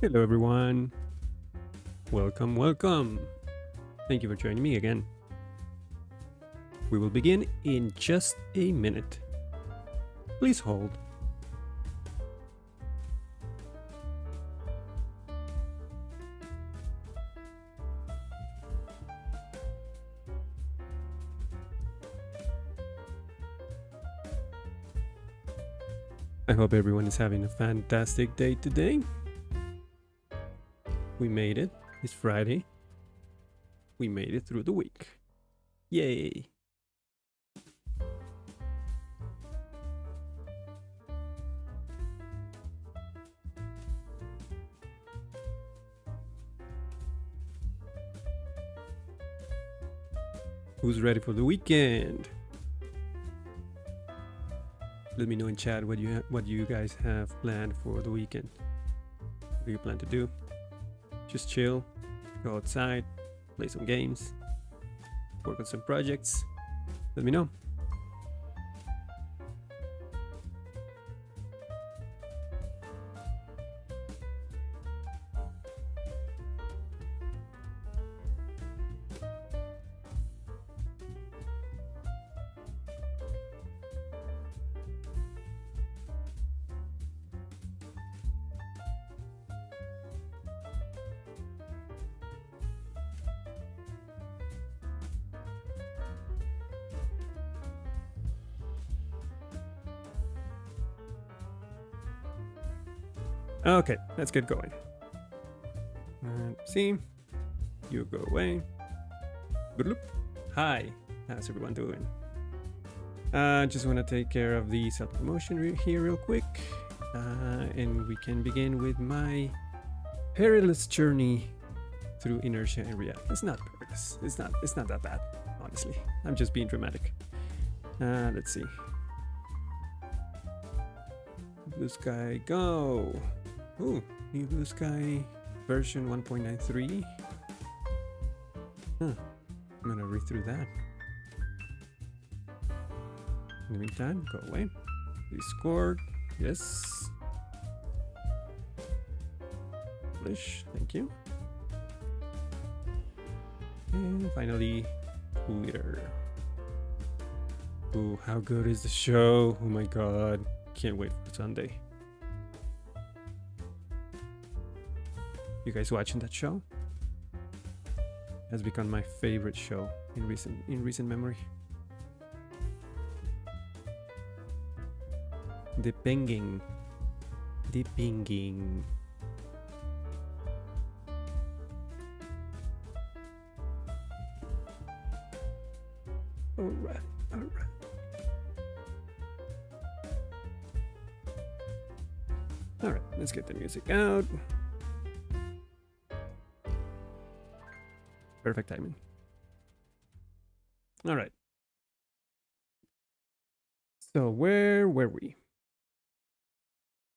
Hello, everyone. Welcome, welcome. Thank you for joining me again. We will begin in just a minute. Please hold. I hope everyone is having a fantastic day today. We made it. It's Friday. We made it through the week. Yay. Who's ready for the weekend? Let me know in chat what you guys have planned for the weekend. What do you plan to do? Just chill, go outside, play some games, work on some projects. Let me know. Okay, let's get going. See, you go away. Hi, how's everyone doing? Just want to take care of the self-promotion here real quick, and we can begin with my perilous journey through Inertia and React. It's not perilous. It's not that bad, honestly. I'm just being dramatic. Let's see. Blue Sky, go. Ooh, new Blue Sky version 1.93. I'm gonna read through that. In the meantime, go away. Discord, yes. Publish, thank you. And finally, Twitter. Ooh, how good is the show? Oh my god, can't wait for Sunday. You guys watching that show? It has become my favorite show in recent memory. The pinging. Alright. Alright, let's get the music out. Perfect timing. All right. So where were we?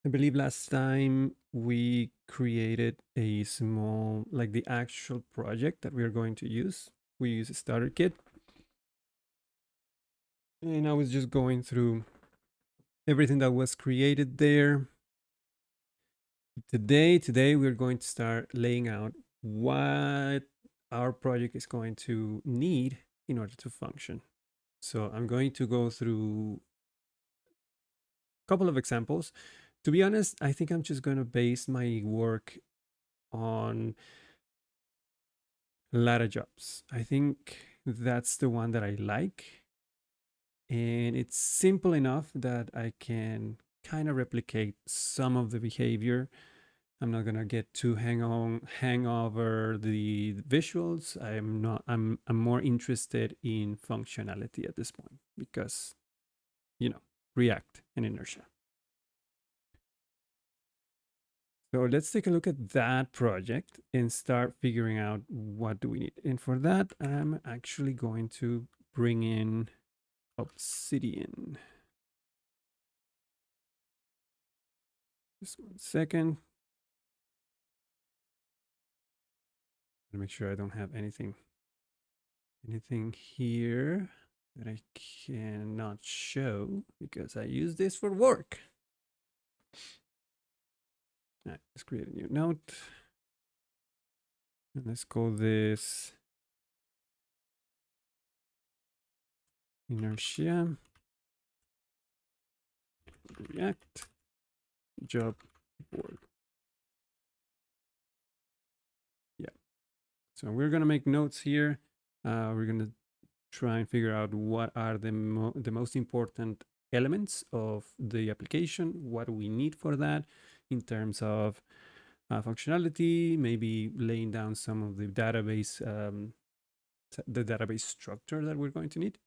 I believe last time we created a small, like the actual project that we are going to use. We use a starter kit. And I was just going through everything that was created there. Today we're going to start laying out what our project is going to need in order to function. So I'm going to go through a couple of examples. To be honest, I think I'm just going to base my work on Laravel jobs. I think that's the one that I like. And it's simple enough that I can kind of replicate some of the behavior. I'm not gonna get too hang over the visuals. I'm more interested in functionality at this point because, you know, React and Inertia. So let's take a look at that project and start figuring out what do we need. And for that, I'm actually going to bring in Obsidian. Just 1 second. Make sure I don't have anything here that I cannot show because I use this for work. right, let's create a new note. And let's call this Inertia React job board. Yeah. So we're going to make notes here. We're going to try and figure out what are the most important elements of the application, what we need for that in terms of functionality, maybe laying down some of the database structure that we're going to need.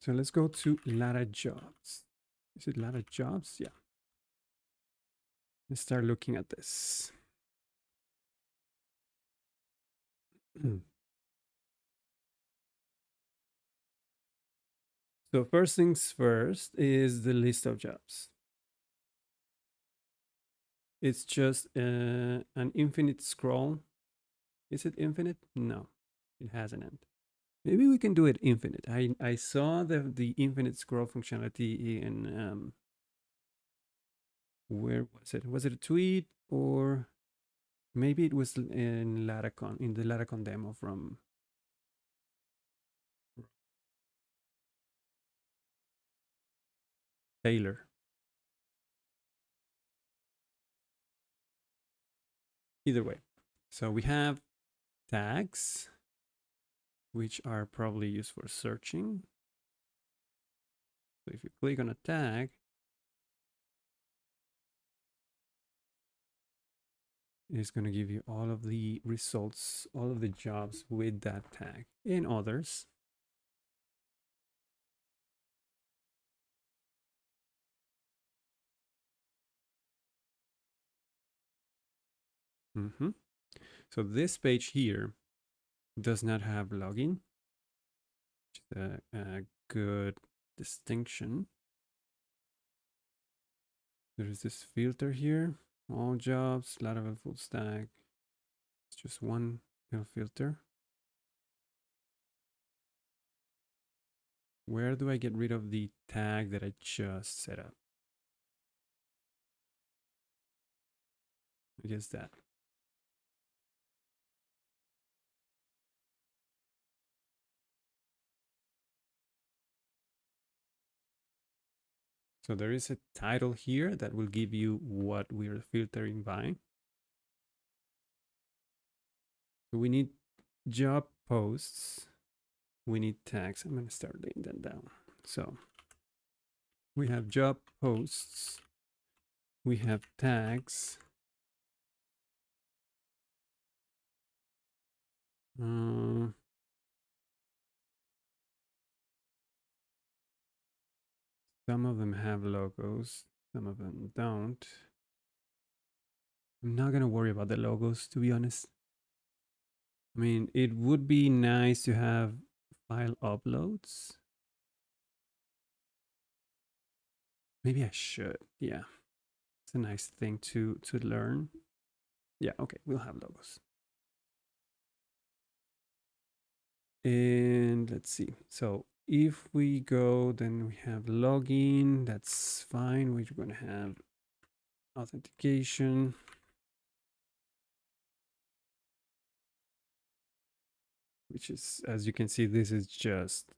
So let's go to Lara jobs. Is it Lara jobs? Yeah. Let's start looking at this. So first things first is the list of jobs. It's just an infinite scroll. Is it infinite? No, it has an end. Maybe we can do it infinite. I saw the infinite scroll functionality in where was it? Was it a tweet or maybe it was in Laracon, in the Laracon demo from Taylor. Either way. So we have tags, which are probably used for searching. So if you click on a tag, it's going to give you all of the results, all of the jobs with that tag and others. So this page here does not have login, which is a good distinction. There is this filter here, all jobs, Laravel full stack. It's just one little filter. Where do I get rid of the tag that I just set up? I guess that. So there is a title here that will give you what we're filtering by. So we need job posts. We need tags. I'm going to start laying that down. So we have job posts. We have tags. Some of them have logos. Some of them don't. I'm not going to worry about the logos, to be honest. I mean, it would be nice to have file uploads. Maybe I should. Yeah. It's a nice thing to learn. Yeah, okay, we'll have logos. And let's see. So if we go, then we have login. That's fine. We're going to have authentication. Which is, as you can see, this is just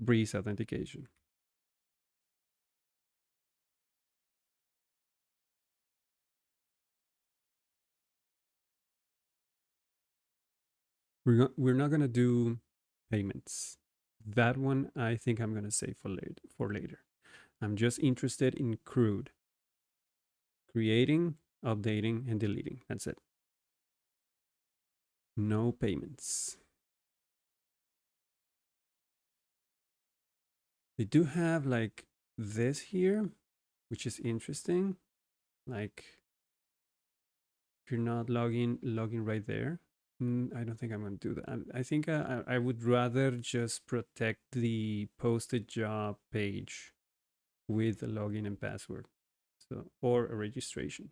Breeze authentication. We're not going to do payments. That one I think I'm going to save for later. I'm just interested in CRUD. Creating, updating, and deleting. That's it. No payments. They do have like this here, which is interesting. Like if you're not logging right there. I don't think I'm going to do that. I think I would rather just protect the posted job page with a login and password, so or a registration,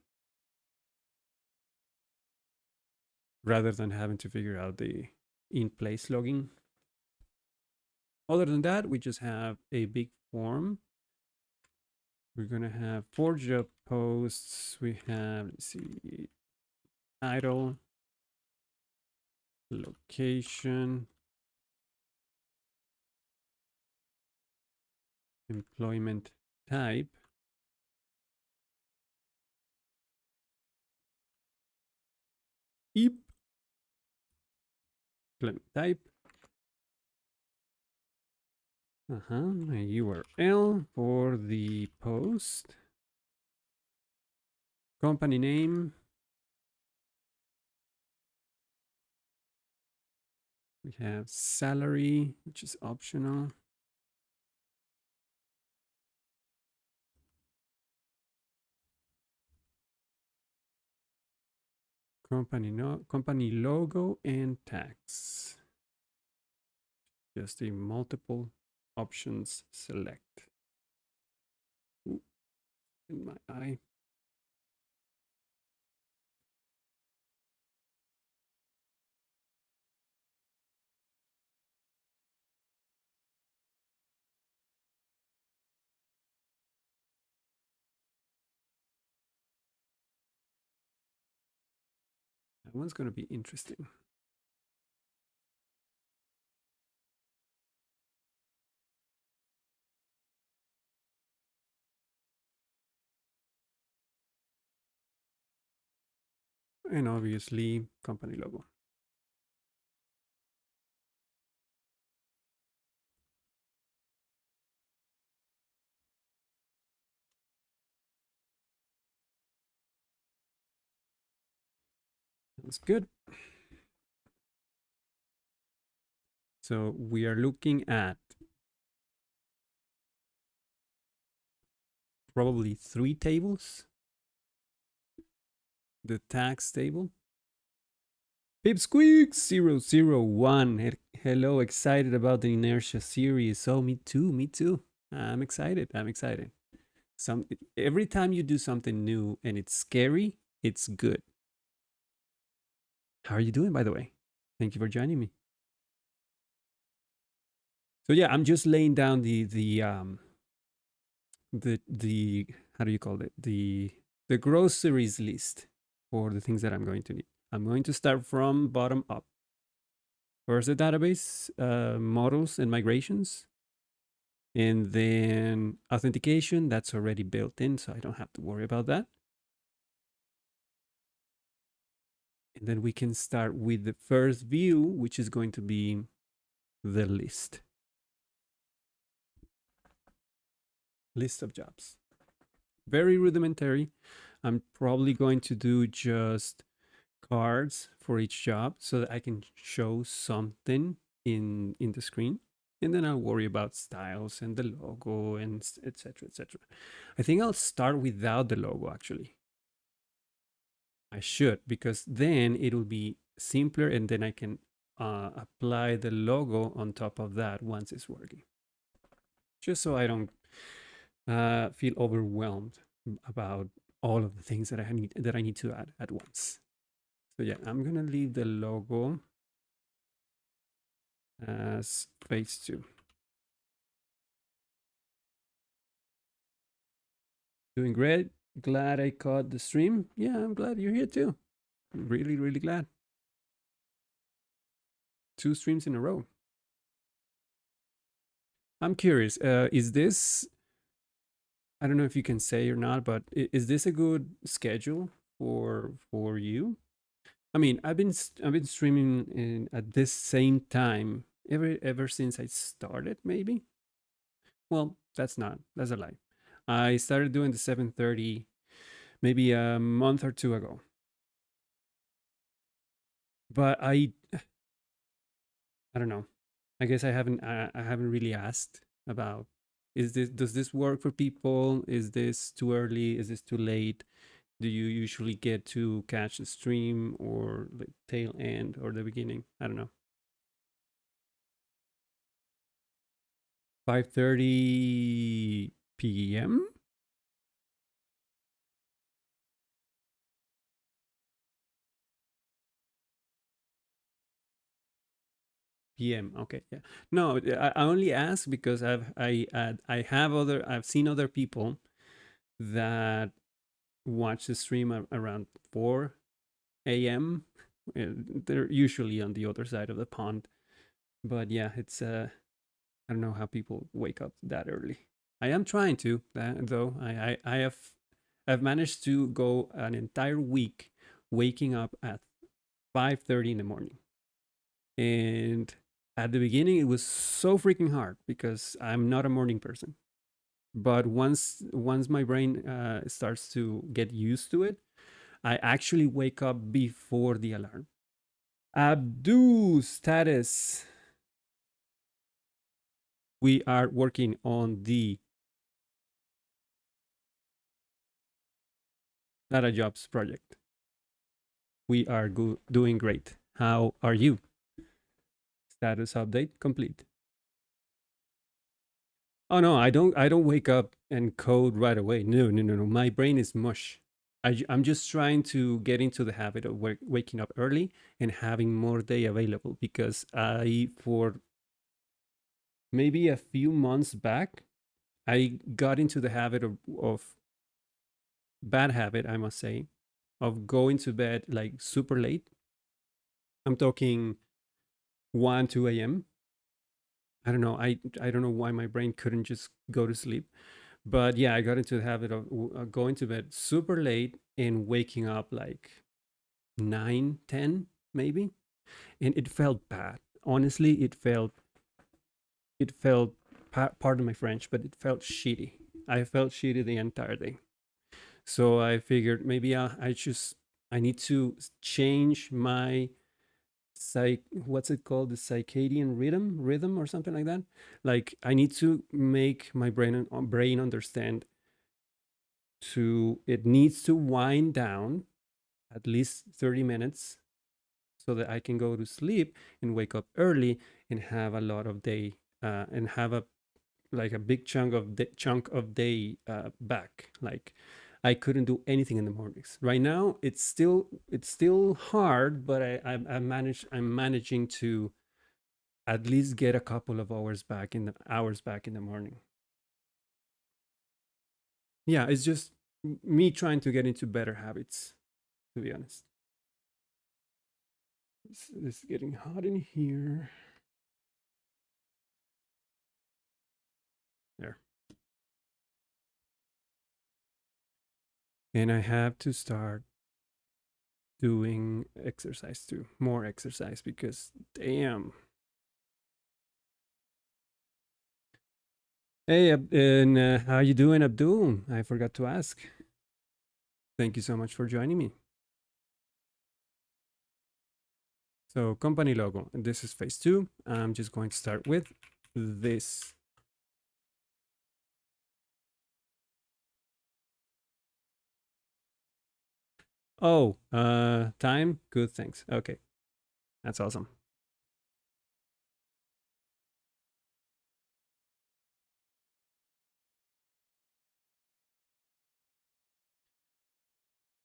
rather than having to figure out the in-place login. Other than that, we just have a big form. We're going to have 4 job posts. We have, let's see, title, location, employment type, employment type, a URL for the post, company name. We have salary, which is optional. Company logo and tax. Just a multiple options select. Ooh, in my eye. That one's going to be interesting. And obviously, company logo. That's good. So we are looking at probably 3 tables. The tax table. Pipsqueak001. Hello, excited about the Inertia series. Oh, me too, me too. I'm excited. I'm excited. Every time you do something new and it's scary, it's good. How are you doing, by the way? Thank you for joining me. So yeah, I'm just laying down the how do you call it? The groceries list for the things that I'm going to need. I'm going to start from bottom up. First, the database, models and migrations. And then authentication, that's already built in, so I don't have to worry about that. And then we can start with the first view, which is going to be the list. List of jobs. Very rudimentary. I'm probably going to do just cards for each job so that I can show something in the screen. And then I'll worry about styles and the logo and etc. etc. I think I'll start without the logo actually. I should, because then it will be simpler and then I can apply the logo on top of that once it's working. Just so I don't feel overwhelmed about all of the things that I need to add at once. So yeah, I'm gonna leave the logo as phase 2. Doing great. Glad I caught the stream. Yeah, I'm glad you're here too. Really, really glad. 2 streams in a row. I'm curious, is this, I don't know if you can say or not, but is this a good schedule for you? I mean, I've been streaming at this same time ever since I started, maybe. Well, that's a lie. I started doing the 7:30 maybe a month or 2 ago. But I don't know. I guess I haven't really asked about, does this work for people? Is this too early? Is this too late? Do you usually get to catch the stream or the tail end or the beginning? I don't know. 5:30 p.m. p.m. Okay, yeah. No, I only ask because I've seen other people that watch the stream around 4 a.m. They're usually on the other side of the pond, but yeah, it's I don't know how people wake up that early. I am trying to, though. I've managed to go an entire week waking up at 5:30 in the morning. And at the beginning it was so freaking hard because I'm not a morning person. But once my brain starts to get used to it, I actually wake up before the alarm. Abdu status. We are working on the Data Jobs project. We are doing great. How are you? Status update complete. Oh no, I don't wake up and code right away. No, no, no, no. My brain is mush. I'm just trying to get into the habit of waking up early and having more day available because for maybe a few months back, I got into the habit of bad habit, I must say, of going to bed like super late. I'm talking 1, 2 a.m. I don't know. I don't know why my brain couldn't just go to sleep. But yeah, I got into the habit of going to bed super late and waking up like 9, 10, maybe. And it felt bad. Honestly, it felt pardon my French, but it felt shitty. I felt shitty the entire day. So I figured maybe I need to change my what's it called, the circadian rhythm or something like that. Like I need to make my brain understand to it needs to wind down at least 30 minutes so that I can go to sleep and wake up early and have a lot of day and have a like a big chunk of day back. Like I couldn't do anything in the mornings. Right now, it's still hard, but I'm managing to at least get a couple of hours back in the morning. Yeah, it's just me trying to get into better habits. To be honest, it's getting hot in here. There, and I have to start doing exercise too, more exercise because damn. Hey, and how you doing, Abdul? I forgot to ask. Thank you so much for joining me. So, company logo. And this is phase two. I'm just going to start with this. Oh, time. Good. Thanks. Okay, that's awesome.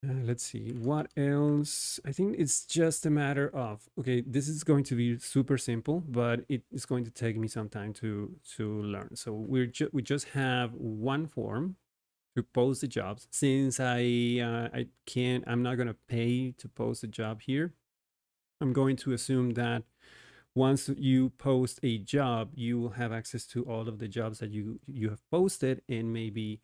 Let's see what else. I think it's just a matter of okay. This is going to be super simple, but it is going to take me some time to learn. So we just have one form to post the jobs. Since I'm not gonna pay to post a job here. I'm going to assume that once you post a job, you will have access to all of the jobs that you have posted and maybe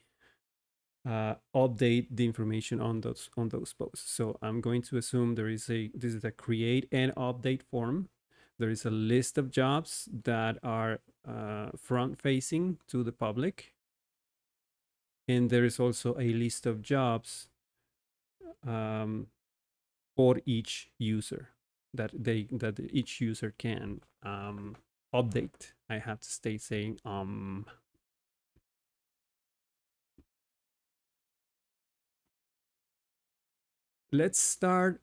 update the information on those posts. So I'm going to assume this is a create and update form. There is a list of jobs that are front facing to the public, and there is also a list of jobs um, for each user that each user can update. I have to stay saying let's start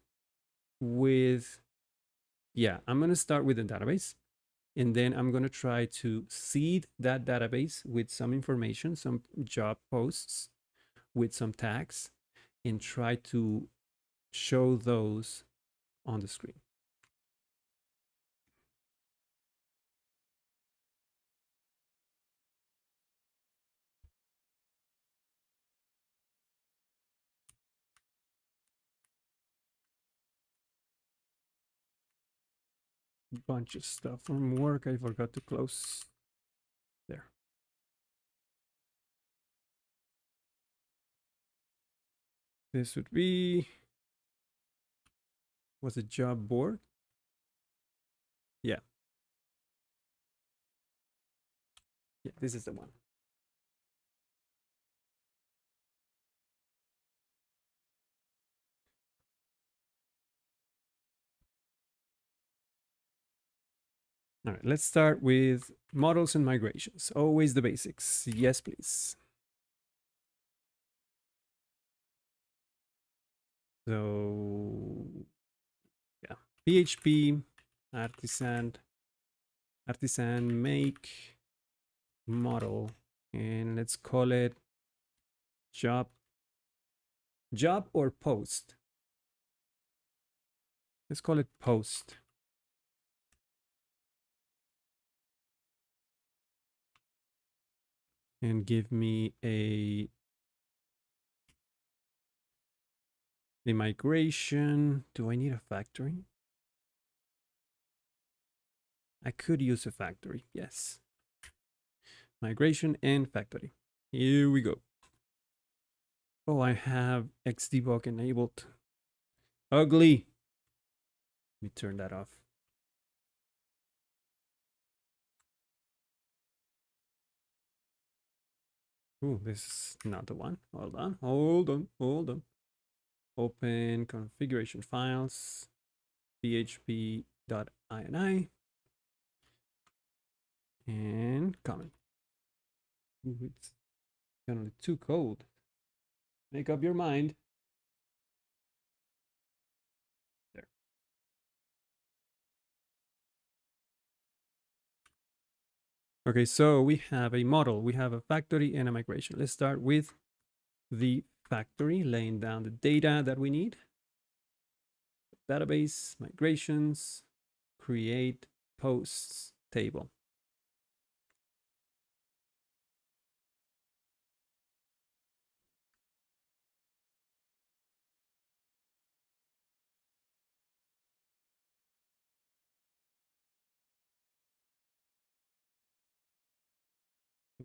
with yeah, I'm going to start with the database, and then I'm going to try to seed that database with some information, some job posts with some tags, and try to show those on the screen. bunch of stuff from work I forgot to close. There. This would be, was a job board? Yeah. Yeah, this is the one. All right, let's start with models and migrations. Always the basics. Yes, please. So, yeah, PHP, artisan, make model, and let's call it job, or post. Let's call it post. And give me a migration. Do I need a factory? I could use a factory, yes. Migration and factory. Here we go. Oh, I have Xdebug enabled. Ugly. Let me turn that off. Ooh, this is not the one. Hold on, hold on, hold on. Open configuration files, php.ini, and comment. Ooh, it's kind of too cold. Make up your mind. There. Okay, so we have a model, we have a factory and a migration. Let's start with the factory, laying down the data that we need. Database, migrations, create posts table.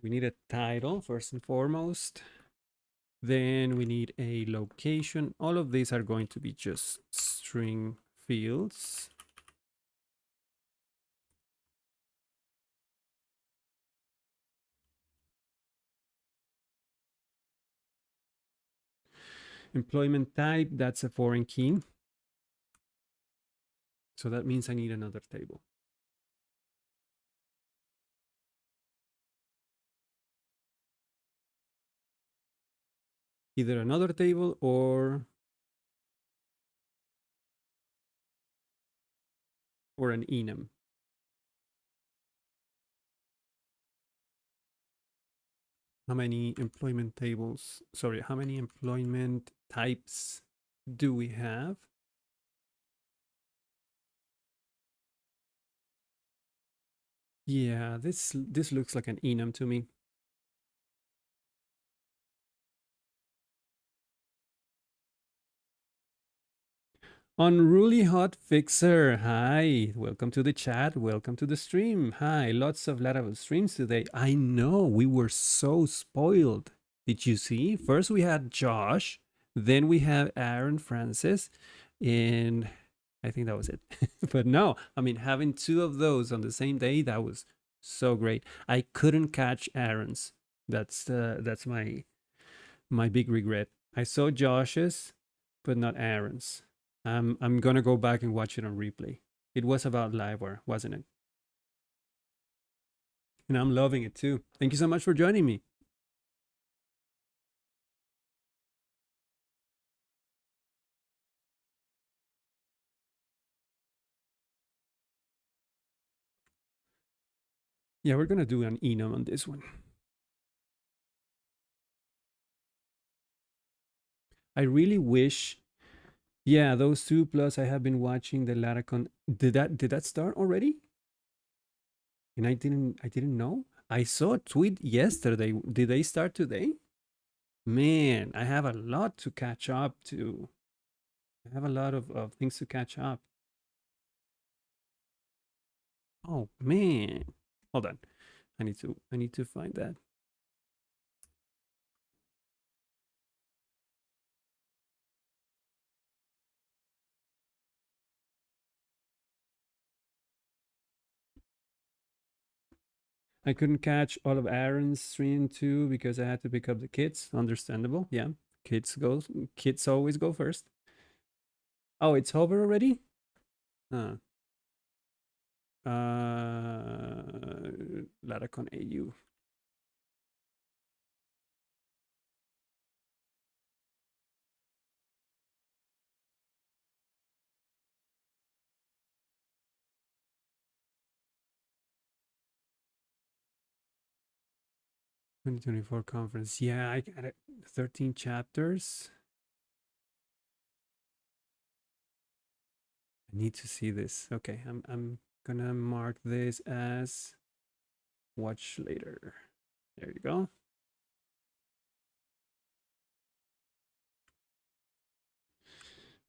We need a title first and foremost. Then we need a location. All of these are going to be just string fields. Employment type, that's a foreign key. So that means I need another table. Either another table or an enum. How many employment tables, sorry, how many employment types do we have? Yeah, this looks like an enum to me. Unruly Hot Fixer, hi, welcome to the chat, welcome to the stream. Hi, lots of Laravel streams today. I know, we were so spoiled. Did you see? First we had Josh, then we have Aaron Francis, and I think that was it. But no, I mean, having two of those on the same day, that was so great. I couldn't catch Aaron's. That's my big regret. I saw Josh's, but not Aaron's. I'm gonna go back and watch it on replay. It was about Livewire, wasn't it? And I'm loving it too. Thank you so much for joining me. Yeah, we're gonna do an enum on this one. I really wish. Yeah, those two plus I have been watching the Laracon. Did that start already? And I didn't know. I saw a tweet yesterday. Did they start today? Man, I have a lot to catch up to. I have a lot of things to catch up. Oh man. Hold on. I need to find that. I couldn't catch all of Aaron's stream too because I had to pick up the kids. Understandable. Yeah. Kids always go first. Oh, it's over already? Huh. Laracon AU. "2024 conference." Yeah, I got it. 13 chapters. I need to see this. Okay, I'm gonna mark this as watch later. There you go.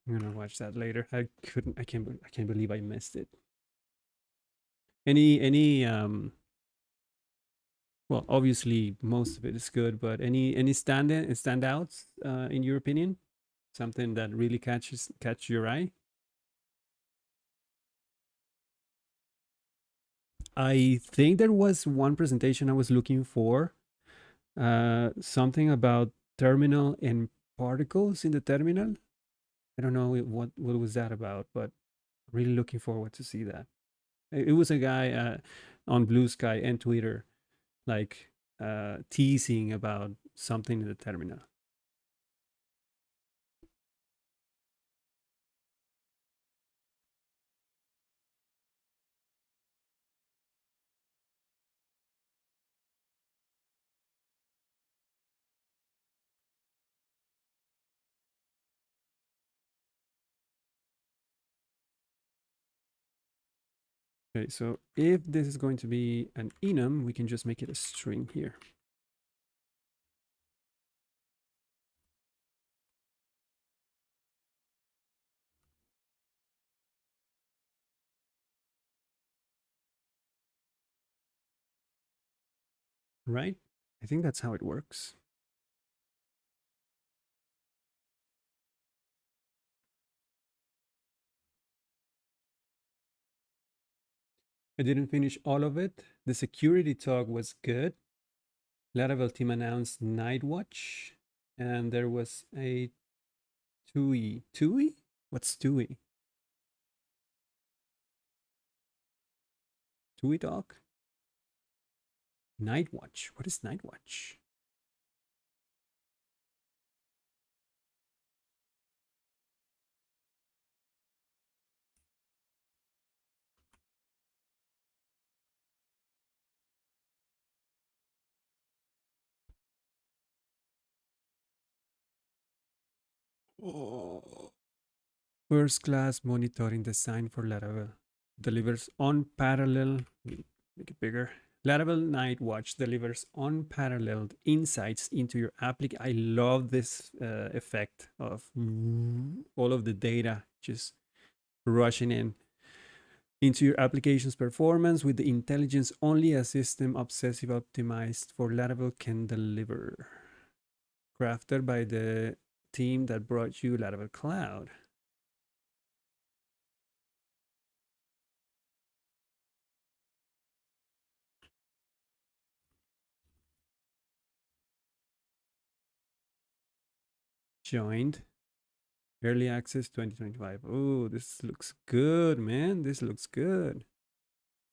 I'm gonna watch that later. I can't believe I missed it. Any well, obviously most of it is good, but any standouts in your opinion? Something that really catch your eye? I think there was one presentation I was looking for, something about terminal and particles in the terminal. I don't know what was that about, but really looking forward to see that. It was a guy on Blue Sky and Twitter, like teasing about something in the terminal. Okay, so if this is going to be an enum, we can just make it a string here. Right? I think that's how it works. I didn't finish all of it. The security talk was good. Laravel team announced Night Watch, and there was a TUI. TUI? What's TUI? TUI talk? Night Watch. What is Night Watch? Oh. First class monitoring design for Laravel. Delivers unparalleled, make it bigger. Laravel Night Watch delivers unparalleled insights into your application. I love this effect of all of the data just rushing in into your application's performance with the intelligence only a system obsessive optimized for Laravel can deliver. Crafted by the team that brought you Laravel Cloud. Joined early access 2025. Oh, this looks good, man. This looks good.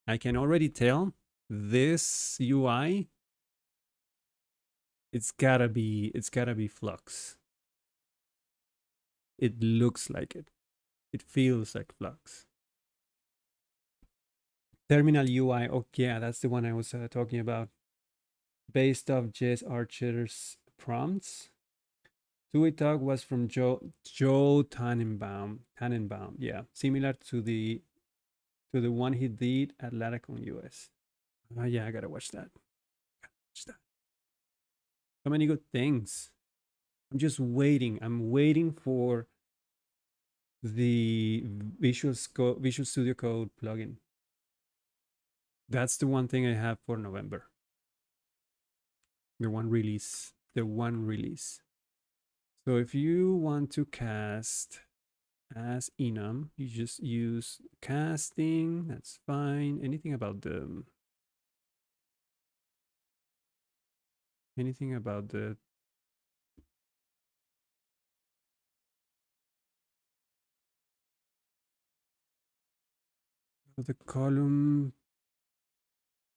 I can already tell this UI, it's gotta be Flux. It looks like it. It feels like Flux. Terminal UI. Oh yeah, that's the one I was talking about. Based off Jess Archer's prompts. Tui Talk was from Joe Tannenbaum. Tannenbaum, yeah, similar to the one he did at Laracon US. Yeah, I gotta watch that. Watch that. So many good things. I'm just waiting. I'm waiting for the Visual Studio Code plugin. That's the one thing I have for November. The one release. The one release. So if you want to cast as enum, you just use casting. That's fine. Anything about the column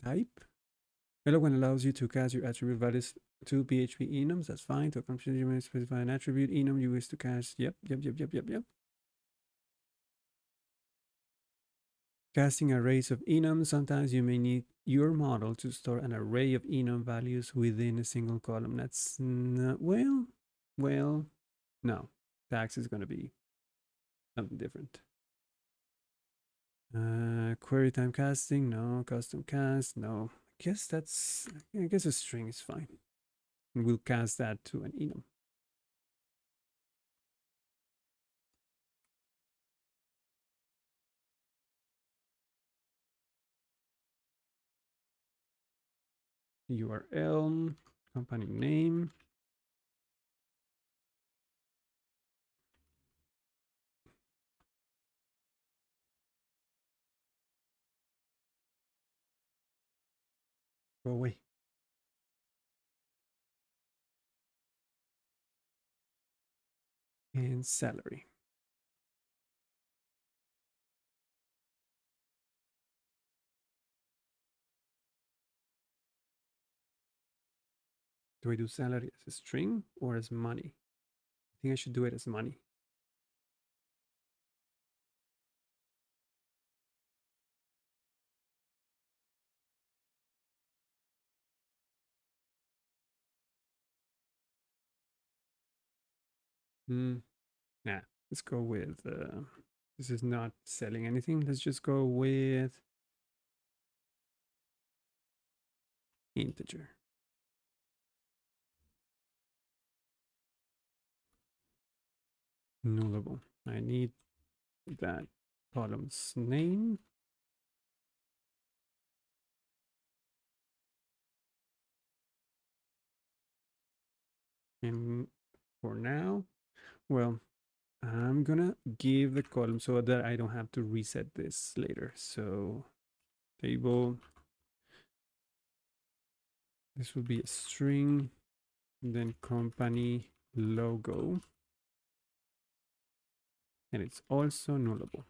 type. Eloquent allows you to cast your attribute values to PHP enums. That's fine. To accomplish, you may specify an attribute enum you wish to cast. Yep. Casting arrays of enums. Sometimes you may need your model to store an array of enum values within a single column. That's not, well, no. Tax is going to be something different. Query time casting, no. Custom cast, no. I guess a string is fine. We'll cast that to an enum. URL, company name. Go away. And salary. Do I do salary as a string or as money? I think I should do it as money. Nah, let's go with, this is not selling anything. Let's just go with integer. Nullable. I need that column's name. And for now, well, I'm gonna give the column so that I don't have to reset this later. So table, this will be a string, then company logo, and it's also nullable.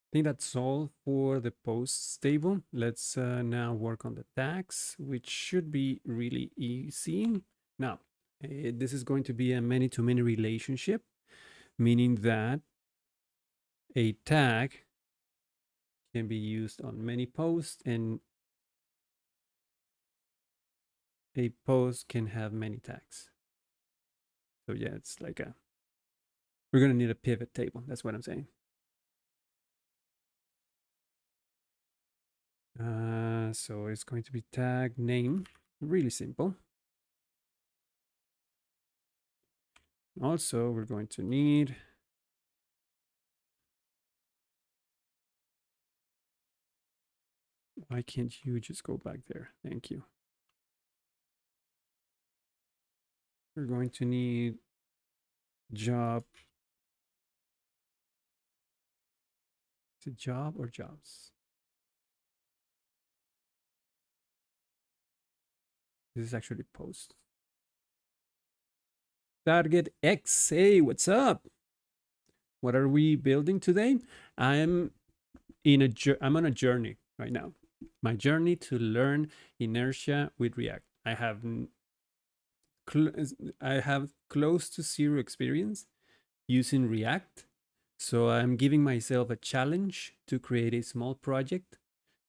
I think that's all for the posts table. Let's now work on the tags, which should be really easy. Now, this is going to be a many-to-many relationship, meaning that a tag can be used on many posts, and a post can have many tags. So yeah, it's like we're going to need a pivot table. That's what I'm saying. So it's going to be tag name, really simple. Also, we're going to need why can't you just go back there? Thank you. We're going to need job. Is it job or jobs? This is actually post. Target X. Hey, what's up? What are we building today? I'm on a journey right now. My journey to learn Inertia with React. I have close to zero experience using React. So I'm giving myself a challenge to create a small project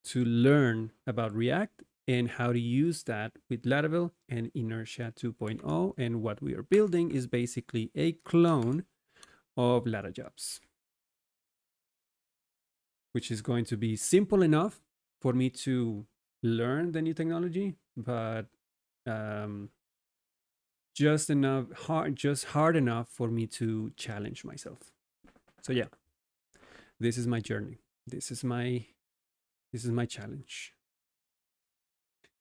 to learn about React and how to use that with Laravel and Inertia 2.0. And what we are building is basically a clone of Laravel, which is going to be simple enough for me to learn the new technology, but um, just hard enough for me to challenge myself. So yeah, this is my journey. This is my this is my challenge.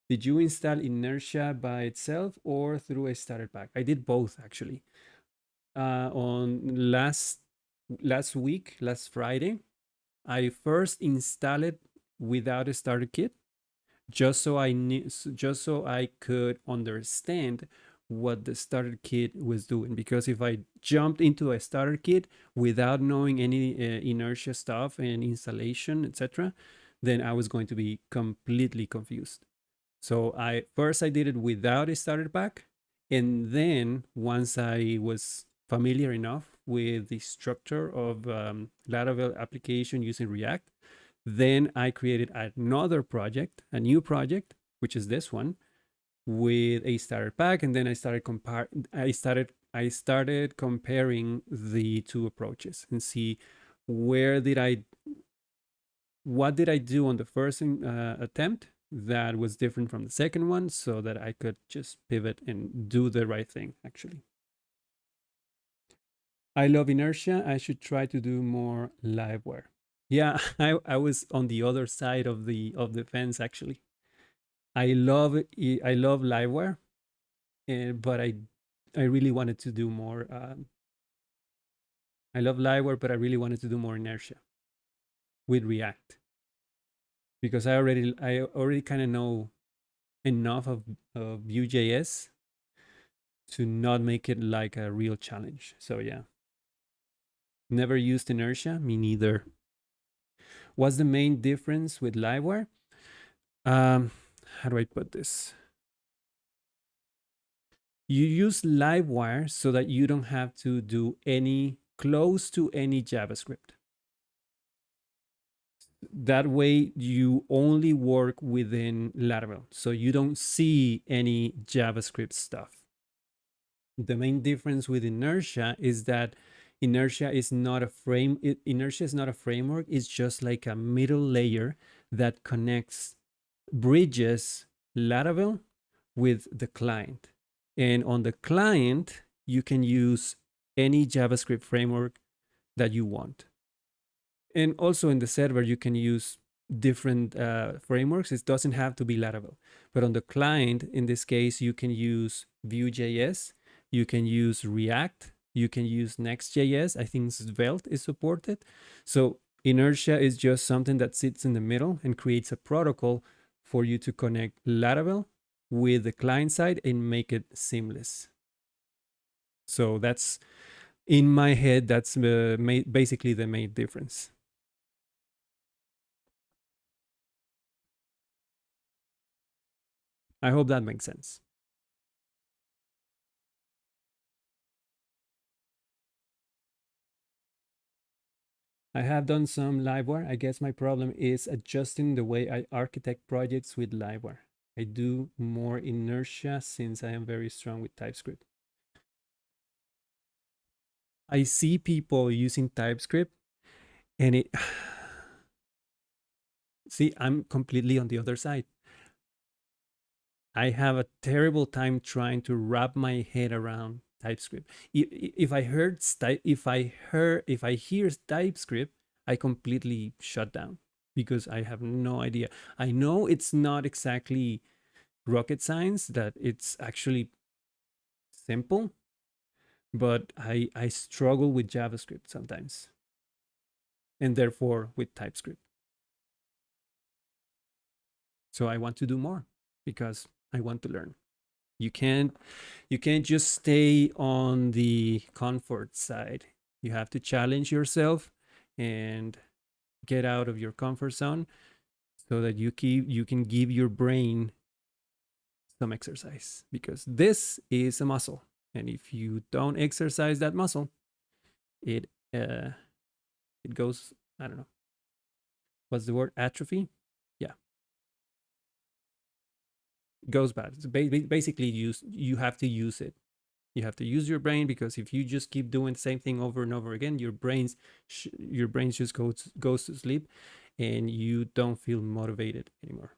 Did you install Inertia by itself or through a starter pack? I did both actually. On last week, last Friday, I first installed it without a starter kit, just so I could understand what the starter kit was doing. Because if I jumped into a starter kit without knowing any inertia stuff and installation, etc., then I was going to be completely confused. So I did it without a starter pack, and then once I was familiar enough with the structure of Laravel application using React, then I created another project, a new project, which is this one, with a starter pack, and then I started comparing the two approaches and see where did I what did I do on the first attempt that was different from the second one, so that I could just pivot and do the right thing actually. I love Inertia. I should try to do more liveware. Yeah, I was on the other side of the fence actually. I love liveware, but I really wanted to do more. I love liveware, but I really wanted to do more Inertia with React, because I already kind of know enough of Vue.js to not make it like a real challenge. So yeah, never used Inertia. Me neither. What's the main difference with liveware? How do I put this? You use livewire so that you don't have to do any close to any JavaScript. That way you only work within Laravel, so you don't see any JavaScript stuff. The main difference with Inertia is that Inertia is not a framework. It's just like a middle layer that bridges Laravel with the client. And on the client, you can use any JavaScript framework that you want. And also in the server, you can use different frameworks. It doesn't have to be Laravel. But on the client, in this case, you can use Vue.js, you can use React, you can use Next.js. I think Svelte is supported. So Inertia is just something that sits in the middle and creates a protocol for you to connect Laravel with the client side and make it seamless. So that's, in my head, that's basically the main difference. I hope that makes sense. I have done some liveware. I guess my problem is adjusting the way I architect projects with liveware. I do more inertia since I am very strong with TypeScript. I see people using TypeScript and it see, I'm completely on the other side. I have a terrible time trying to wrap my head around TypeScript. If I heard if I hear TypeScript, I completely shut down because I have no idea. I know it's not exactly rocket science, that it's actually simple, but I struggle with JavaScript sometimes, and therefore with TypeScript. So I want to do more because I want to learn. You can't you can't just stay on the comfort side. You have to challenge yourself and get out of your comfort zone so that you can give your brain some exercise, because this is a muscle, and if you don't exercise that muscle, it uh it goes, I don't know, what's the word, atrophy. Yeah, it goes bad. It's basically you have to use it. You have to use your brain, because if you just keep doing the same thing over and over again, your brains just goes to sleep. and you don't feel motivated anymore.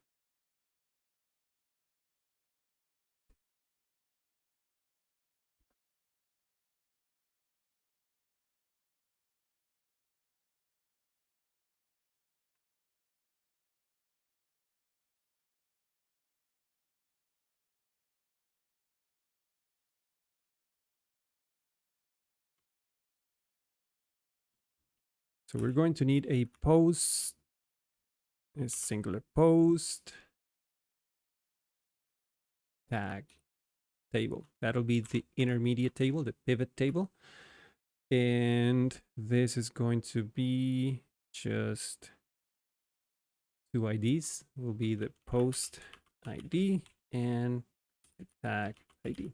So we're going to need a post, a singular post tag table. That'll be the intermediate table, the pivot table. And this is going to be just two IDs, will be the post ID and tag ID.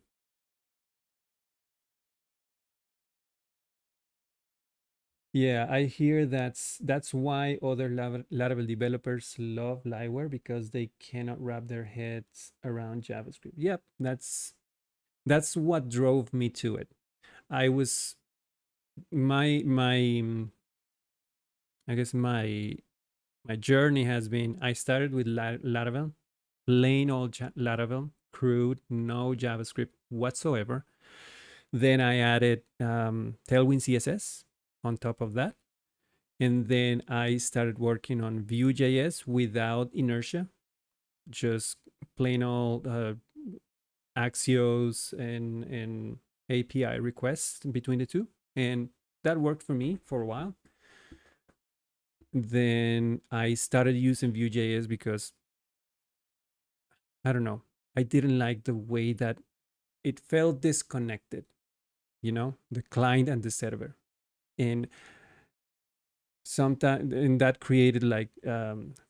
Yeah, I hear that's why other Laravel developers love Liveware, because they cannot wrap their heads around JavaScript. Yep, that's what drove me to it. I was my I guess my journey has been, I started with Laravel, plain old Laravel, crude, no JavaScript whatsoever. Then I added Tailwind CSS on top of that. And then I started working on Vue.js without Inertia, just plain old Axios and API requests between the two. And that worked for me for a while. Then I started using Vue.js because, I don't know, I didn't like the way that it felt disconnected, the client and the server. And sometimes, and that created like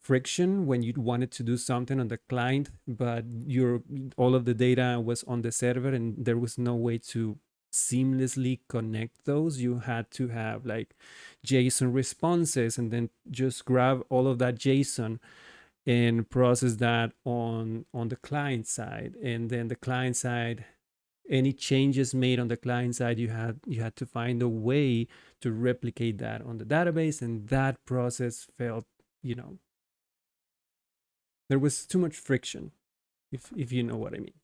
friction when you wanted to do something on the client, but your all of the data was on the server, and there was no way to seamlessly connect those. You had to have like JSON responses, and then just grab all of that JSON and process that on the client side. And then the client side, any changes made on the client side, you had to find a way to replicate that on the database. And that process felt, you know there was too much friction, if you know what I mean.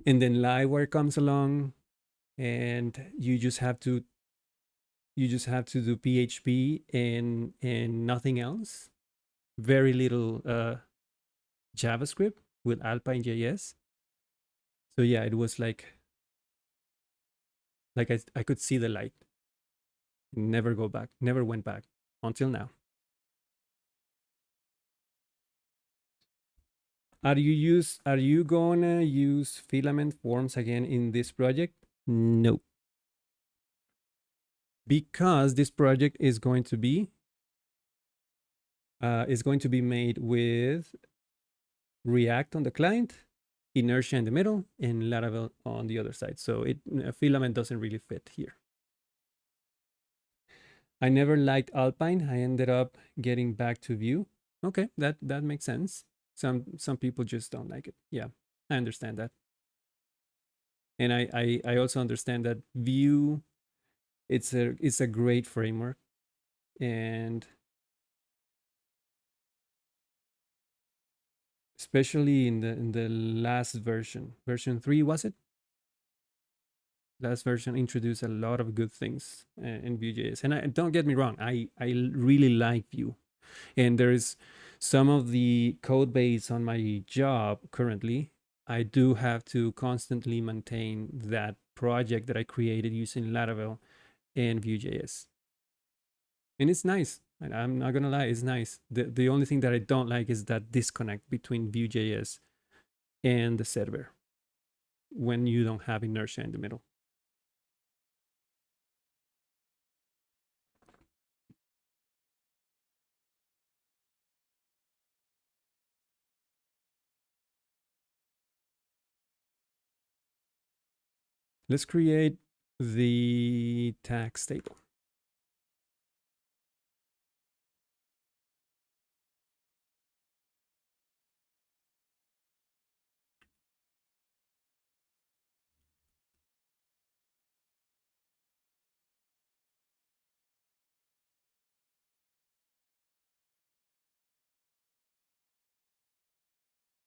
And then Liveware comes along, and you just have to do PHP and nothing else. Very little JavaScript with Alpine JS. So yeah, it was like I could see the light. Never go back. Never went back until now. Are you gonna use filament forms again in this project? No, because this project is going to be made with React on the client, Inertia in the middle, and Laravel on the other side. So filament doesn't really fit here. I never liked Alpine. I ended up getting back to Vue. Okay, that makes sense. Some people just don't like it. Yeah, I understand that. And I also understand that Vue, it's a great framework. And especially in the last version 3, was it? Last version introduced a lot of good things in Vue.js. And don't get me wrong, I really like Vue. And there's some of the code base on my job currently. I do have to constantly maintain that project that I created using Laravel and Vue.js. And it's nice. And I'm not gonna lie, it's nice. The only thing that I don't like is that disconnect between Vue.js and the server when you don't have inertia in the middle. Let's create the tags table.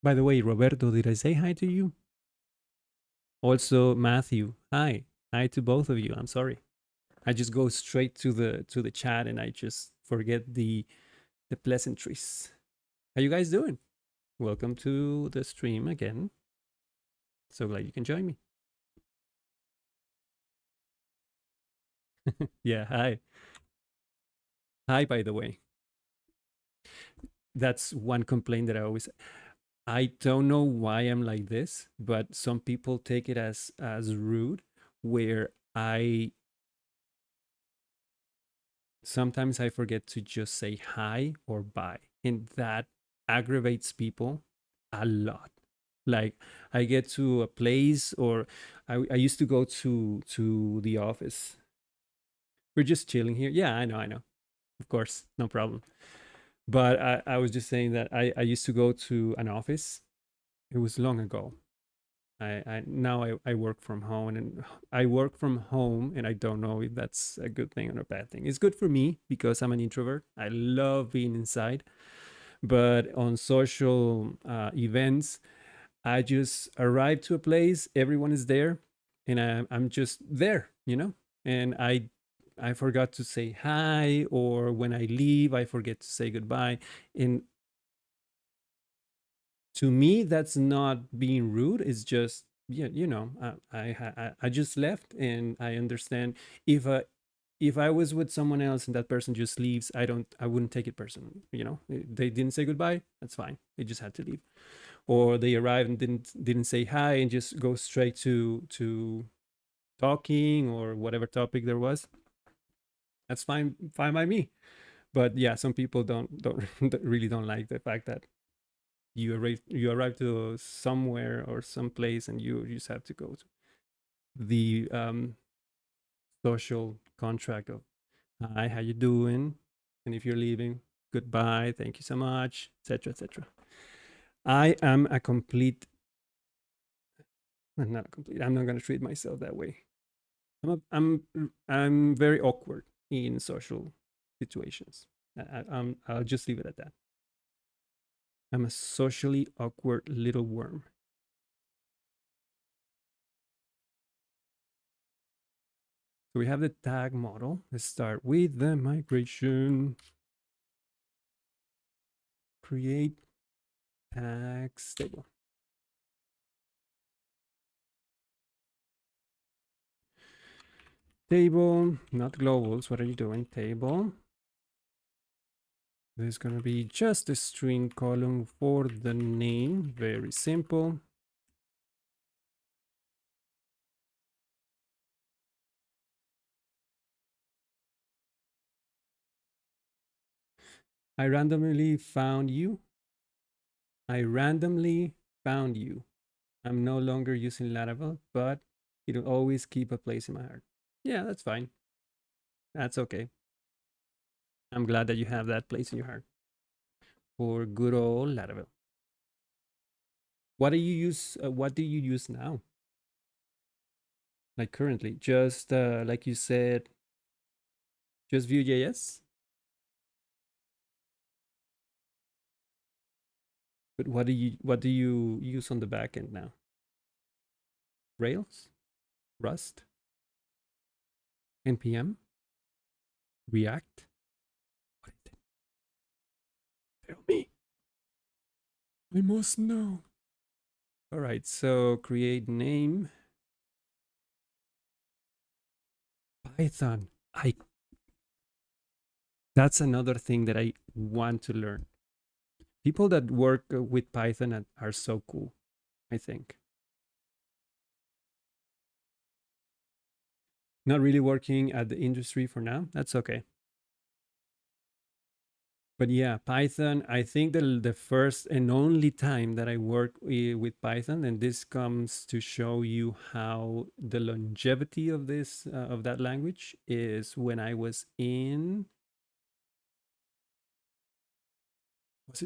By the way, Roberto, did I say hi to you? Also, Matthew, hi. Hi to both of you. I'm sorry. I just go straight to the chat and I just forget the pleasantries. How you guys doing? Welcome to the stream again. So glad you can join me. Yeah, hi. Hi, by the way. That's one complaint that I don't know why I'm like this, but some people take it as rude where I sometimes I forget to just say hi or bye. And that aggravates people a lot. Like I get to a place or I used to go to the office. We're just chilling here. Yeah, I know. Of course, no problem. But I was just saying that I used to go to an office. It was long ago. I now I work from home and I work from home and I don't know if that's a good thing or a bad thing. It's good for me because I'm an introvert. I love being inside. But on social events, I just arrive to a place, everyone is there, and I'm just there, you know? And I forgot to say hi, or when I leave, I forget to say goodbye. And to me, that's not being rude. It's just, yeah, you know, I just left, and I understand if I was with someone else and that person just leaves, I wouldn't take it personally. You know, they didn't say goodbye. That's fine. They just had to leave, or they arrived and didn't say hi and just go straight to talking or whatever topic there was. That's fine by me. But yeah, some people don't really don't like the fact that you arrive to somewhere or some place and you just have to go to the social contract of hi, how you doing, and if you're leaving, goodbye, thank you so much, etc., etc. I am a complete, not a complete. I'm not gonna treat myself that way. I'm very awkward in social situations. I'll just leave it at that. I'm a socially awkward little worm. So we have the tag model. Let's start with the migration. Create tags table. Table, not globals. What are you doing? Table. There's going to be just a string column for the name. Very simple. I randomly found you. I randomly found you. I'm no longer using Laravel, but it'll always keep a place in my heart. Yeah, that's fine. That's okay. I'm glad that you have that place in your heart for good old Laravel. What do you use? What do you use now? Like currently, just like you said, just Vue.js. But what do you use on the back end now? Rails, Rust, npm, React. What is it? Tell me. I must know. All right. So create name Python. I That's another thing that I want to learn. People that work with Python are so cool, I think. Not really working at the industry for now. That's okay. But yeah, Python, I think the first and only time that I work with Python, and this comes to show you how the longevity of this of that language is when I was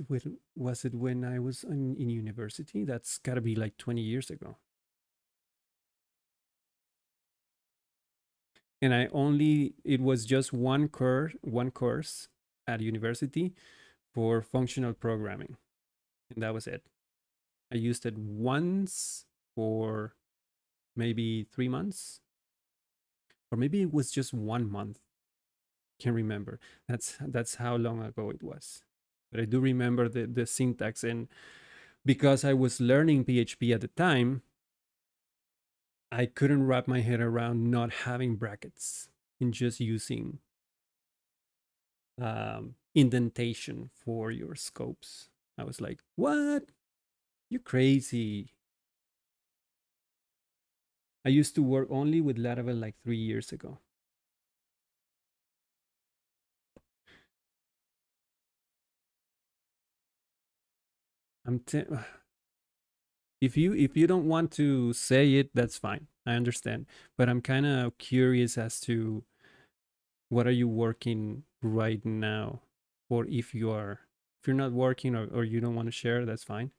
it when I was in university? That's got to be like 20 years ago. And it was just one course at university for functional programming, and that was it. I used it once for maybe 3 months, or maybe it was just 1 month. Can't remember. That's how long ago it was. But I do remember the syntax, and because I was learning PHP at the time, I couldn't wrap my head around not having brackets and just using indentation for your scopes. I was like, what? You crazy. I used to work only with Laravel like 3 years ago. I'm t- if you don't want to say it, that's fine. I understand. But I'm kind of curious as to what are you working right now, or if you're not working, or you don't want to share, that's fine.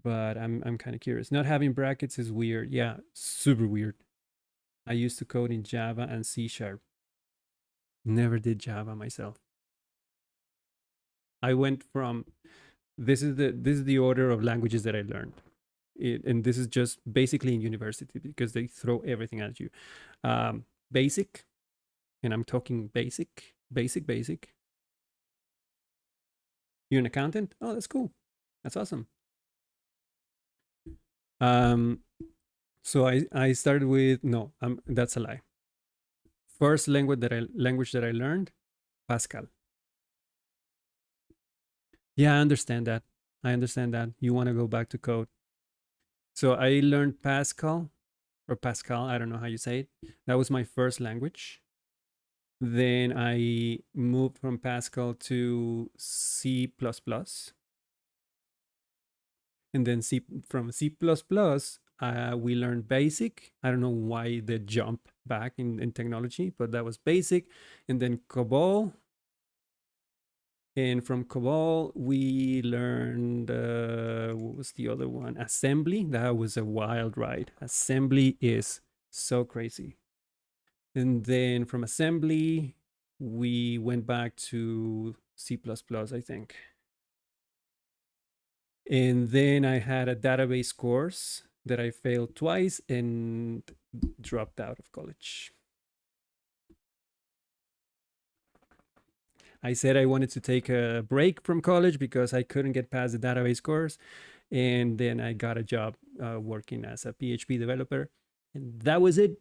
But I'm kind of curious. Not having brackets is weird. Yeah, super weird. I used to code in Java and C sharp. Never did Java myself. I went from this is the order of languages that I learned. And this is just basically in university because they throw everything at you. Basic, and I'm talking basic. You're an accountant? Oh, that's cool. That's awesome. Um, so I started with no, that's a lie. First language that I learned, Pascal. Yeah, I understand that. I understand that you want to go back to code. So I learned Pascal or Pascal. I don't know how you say it. That was my first language. Then I moved from Pascal to C++, and then from C++, we learned Basic. I don't know why the jump back in technology, but that was Basic, and then COBOL. And from COBOL, we learned what was the other one? Assembly. That was a wild ride. Assembly is so crazy. And then from assembly, we went back to C++, I think. And then I had a database course that I failed twice and dropped out of college. I said I wanted to take a break from college because I couldn't get past the database course. And then I got a job working as a PHP developer. And that was it.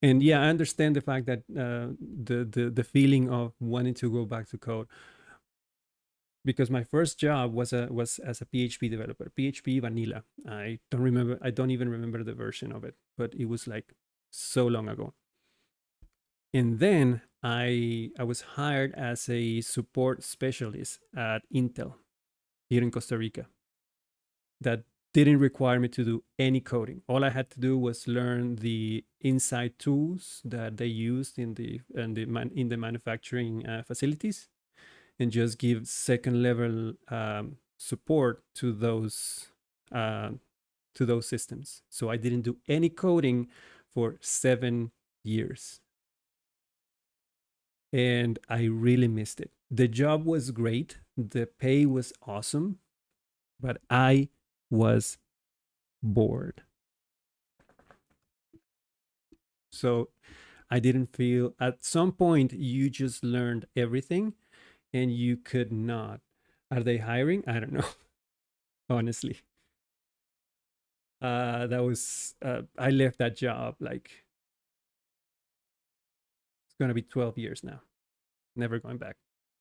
And yeah, I understand the fact that the feeling of wanting to go back to code, because my first job was as a PHP developer, PHP vanilla. I don't even remember the version of it, but it was like so long ago. And then I was hired as a support specialist at Intel here in Costa Rica. That didn't require me to do any coding. All I had to do was learn the inside tools that they used in the manufacturing facilities, and just give second level support uh, to those systems. So I didn't do any coding for 7 years, and I really missed it. The job was great, the pay was awesome, but I was bored. So I didn't feel, at some point you just learned everything and you could not. Are they hiring? I don't know, honestly. That was I left that job like it's gonna be 12 years now. Never going back.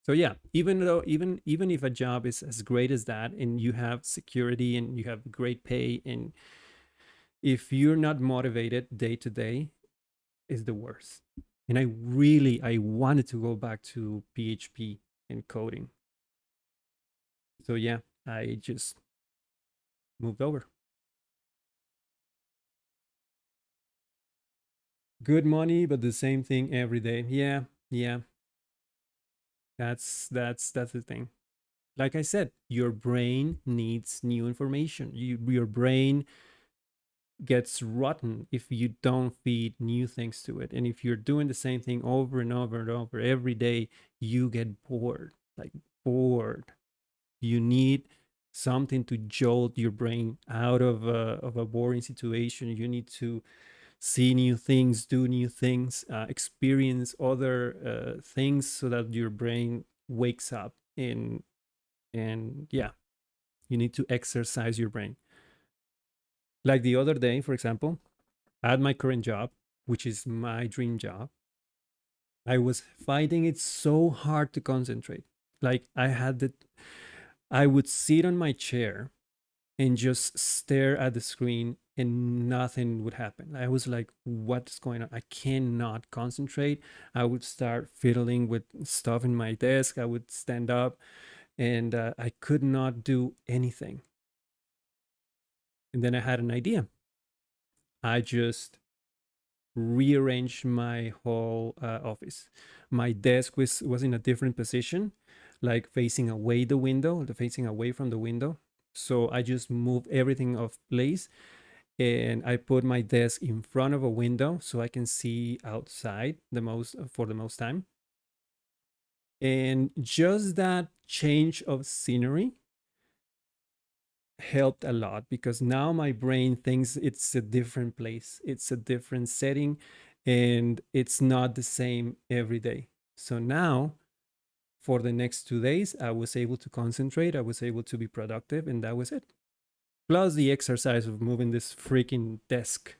So yeah, even if a job is as great as that and you have security and you have great pay, and if you're not motivated day to day, is the worst. And I wanted to go back to PHP and coding. So yeah, I just moved over. Good money, but the same thing every day. Yeah, yeah. That's the thing. Like I said, your brain needs new information. Your brain gets rotten if you don't feed new things to it. And if you're doing the same thing over and over and over every day, you get bored, like bored. You need something to jolt your brain out of a boring situation. You need to see new things, do new things, experience other things so that your brain wakes up. And yeah, you need to exercise your brain. Like the other day, for example, at my current job, which is my dream job, I was finding it so hard to concentrate. Like I would sit on my chair and just stare at the screen and nothing would happen. I was like, what's going on? I cannot concentrate. I would start fiddling with stuff in my desk. I would stand up and I could not do anything. And then I had an idea. I just rearranged my whole office. My desk was in a different position, like facing away the window, facing away from the window. So I just moved everything off place and I put my desk in front of a window so I can see outside the most time. And just that change of scenery helped a lot because now my brain thinks it's a different place, it's a different setting, and it's not the same every day. So now for the next 2 days, I was able to concentrate, I was able to be productive, and that was it. Plus the exercise of moving this freaking desk.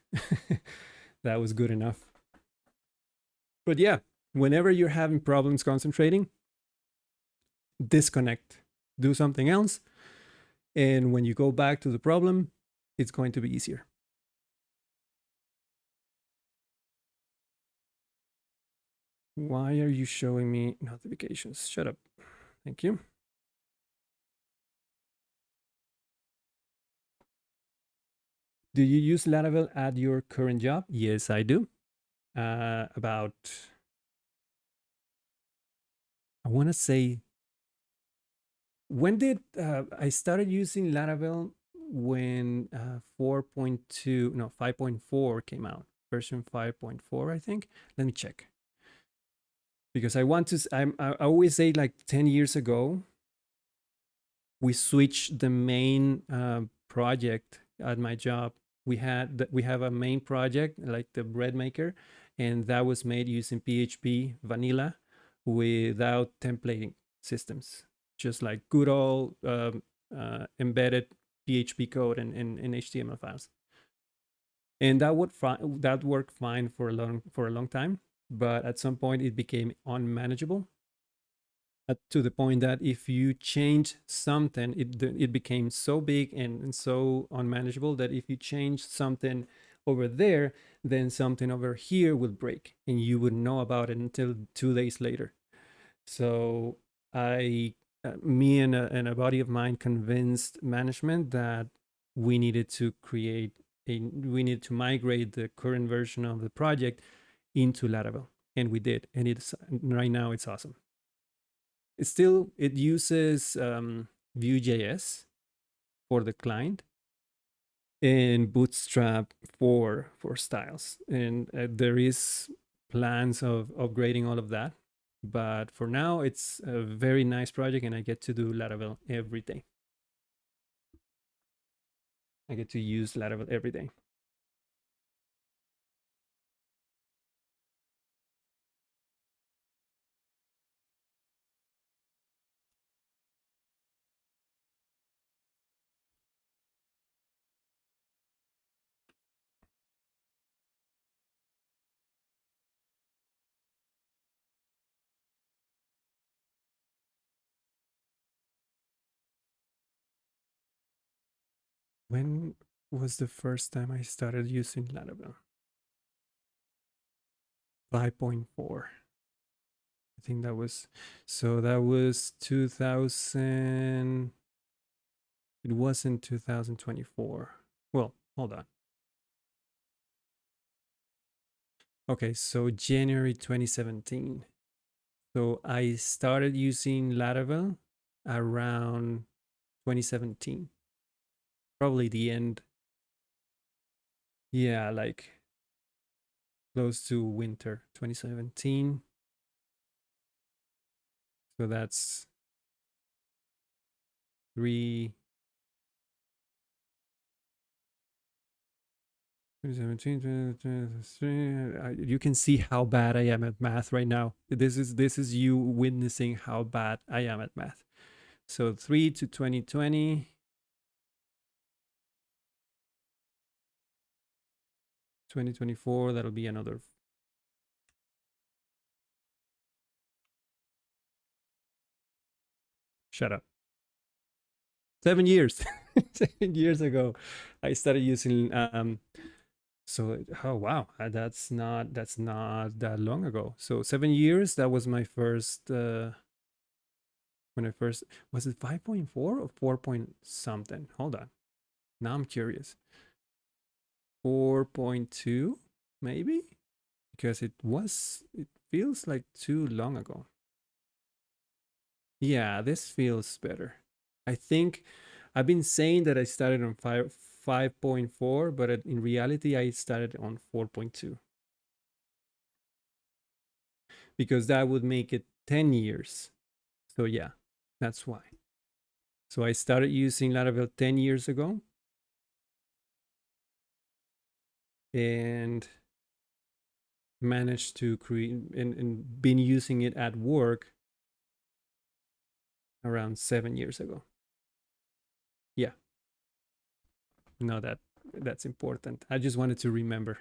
That was good enough. But yeah, whenever you're having problems concentrating, disconnect, do something else. And when you go back to the problem, it's going to be easier. Why are you showing me notifications? Shut up. Thank you. Do you use Laravel at your current job? Yes, I do. About, I want to say, when did I started using Laravel when 4.2, no, 5.4 came out, version 5.4, I think. Let me check. Because I want to, I always say like 10 years ago, we switched the main project at my job. We have a main project like the bread maker, and that was made using PHP vanilla without templating systems, just like good old embedded PHP code and HTML files. And that worked fine for a long time, but at some point it became unmanageable to the point that if you change something, it became so big and so unmanageable that if you change something over there, then something over here will break, and you wouldn't know about it until 2 days later. So me and a buddy of mine convinced management that we needed to we needed to migrate the current version of the project into Laravel, and we did, and it's right now it's awesome. It uses Vue.js for the client and Bootstrap for styles, and there is plans of upgrading all of that. But for now, it's a very nice project, and I get to do Laravel every day. I get to use Laravel every day. When was the first time I started using Laravel? 5.4. I think that was that was 2000. It wasn't 2024. Well, hold on. Okay, so January 2017. So I started using Laravel around 2017. Probably the end. Yeah, like close to winter 2017. So that's 3, 2017, 2023. You can see how bad I am at math right now. This is you witnessing how bad I am at math. So 3 to 2020, 2024, that'll be another. Shut up. 7 years. 7 years ago, I started using. So oh wow, that's not that long ago. So 7 years. That was my first. When I first was it 5.4 or 4 point something. Hold on. Now I'm curious. 4.2 maybe, because it feels like too long ago. Yeah, this feels better. I think I've been saying that I started on 5.4, but in reality I started on 4.2 because that would make it 10 years. So yeah, that's why. So I started using Laravel 10 years ago and managed to create and been using it at work around 7 years ago. Yeah, no, that's important. I just wanted to remember.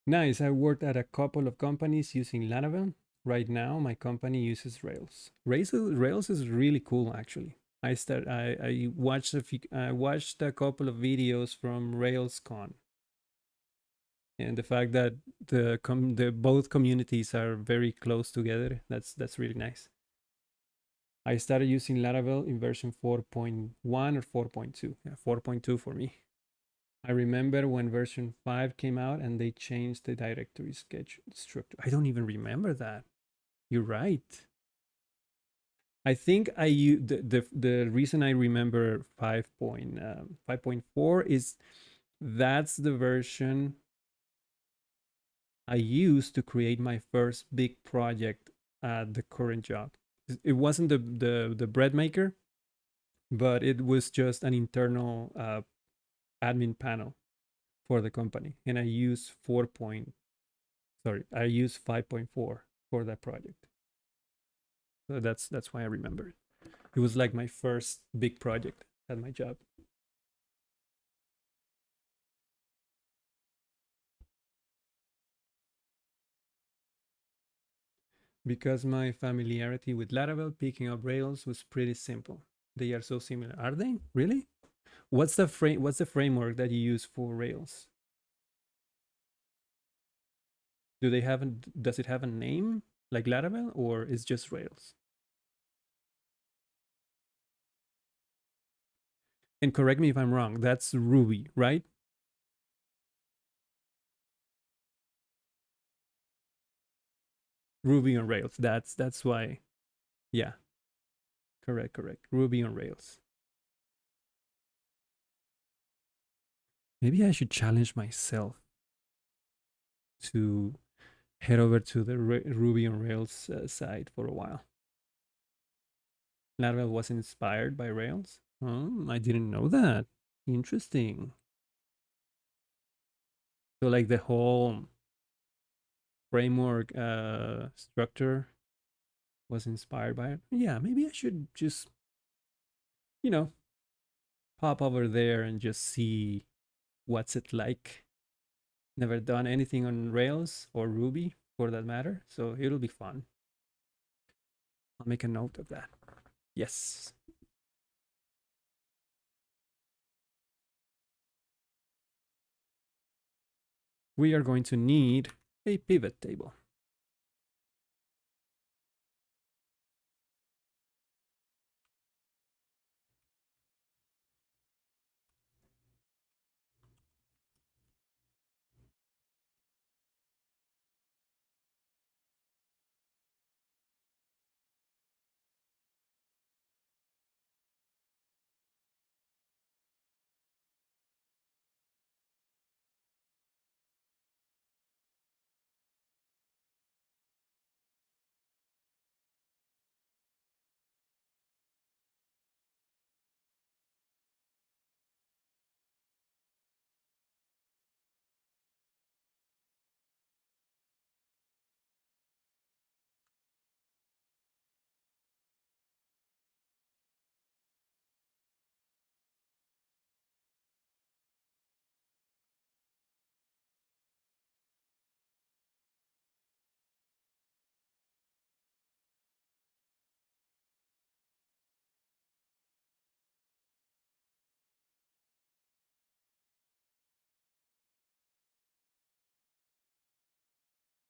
Nice. I worked at a couple of companies using Laravel. Right now, my company uses Rails. Rails is really cool, actually. I watched a couple of videos from RailsCon, and the fact that the both communities are very close together. That's really nice. I started using Laravel in version 4.1 or 4.2. Yeah, 4.2 for me. I remember when version 5 came out and they changed the directory sketch structure. I don't even remember that. You're right. I think the reason I remember 5.4 is that's the version I used to create my first big project at the current job. It wasn't the bread maker, but it was just an internal admin panel for the company, and I used 5.4 for that project. So that's why I remember it. It was like my first big project at my job. Because my familiarity with Laravel picking up Rails was pretty simple. They are so similar. Are they? Really? What's the framework that you use for Rails? Does it have a name like Laravel or is just Rails? And correct me if I'm wrong, that's Ruby, right? Ruby on Rails. That's why. Yeah, correct. Ruby on Rails. Maybe I should challenge myself to head over to the Ruby on Rails side for a while. Laravel was inspired by Rails. Oh, I didn't know that. Interesting. So like the whole framework structure was inspired by it. Yeah, maybe I should just, you know, pop over there and just see what's it like. Never done anything on Rails or Ruby for that matter, so it'll be fun. I'll make a note of that. Yes. We are going to need a pivot table.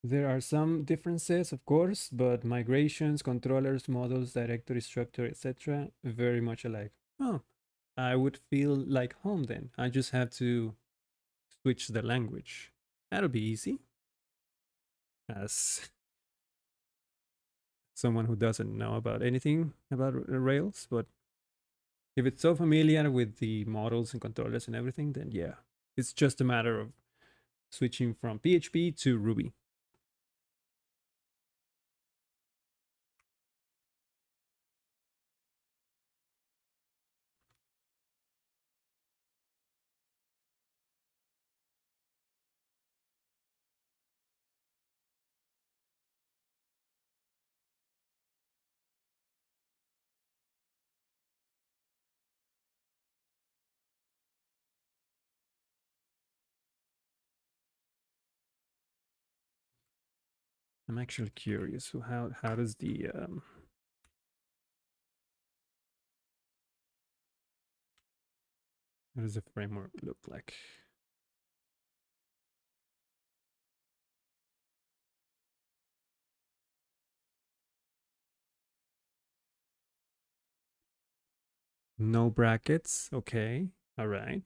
There are some differences, of course, but migrations, controllers, models, directory structure, etc., very much alike. Oh, I would feel like home then. I just have to switch the language. That'll be easy. As someone who doesn't know about anything about Rails, but if it's so familiar with the models and controllers and everything, then yeah, it's just a matter of switching from PHP to Ruby. I'm actually curious. So how does the how does the framework look like? No brackets. Okay. All right.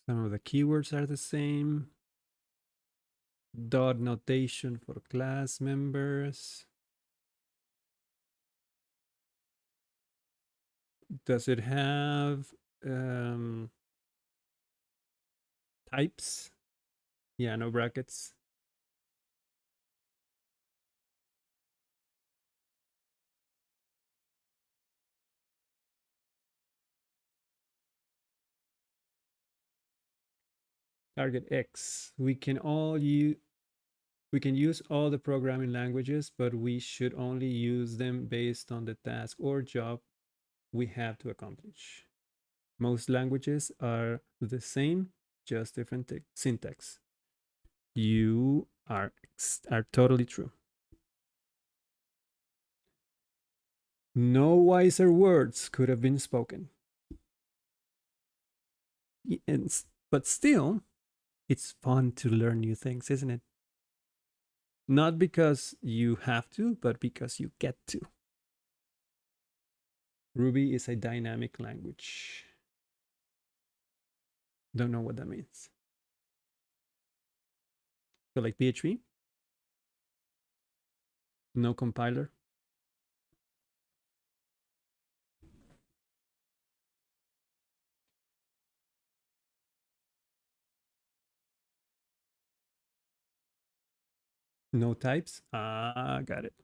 Some of the keywords are the same. Dot notation for class members. Does it have um, types? Yeah, no brackets. Target X. We can use all the programming languages, but we should only use them based on the task or job we have to accomplish. Most languages are the same, just different syntax. You are totally true. No wiser words could have been spoken. And, but still, it's fun to learn new things, isn't it? Not because you have to, but because you get to. Ruby is a dynamic language. Don't know what that means. So, like PHP, no compiler, no types. Ah, got it.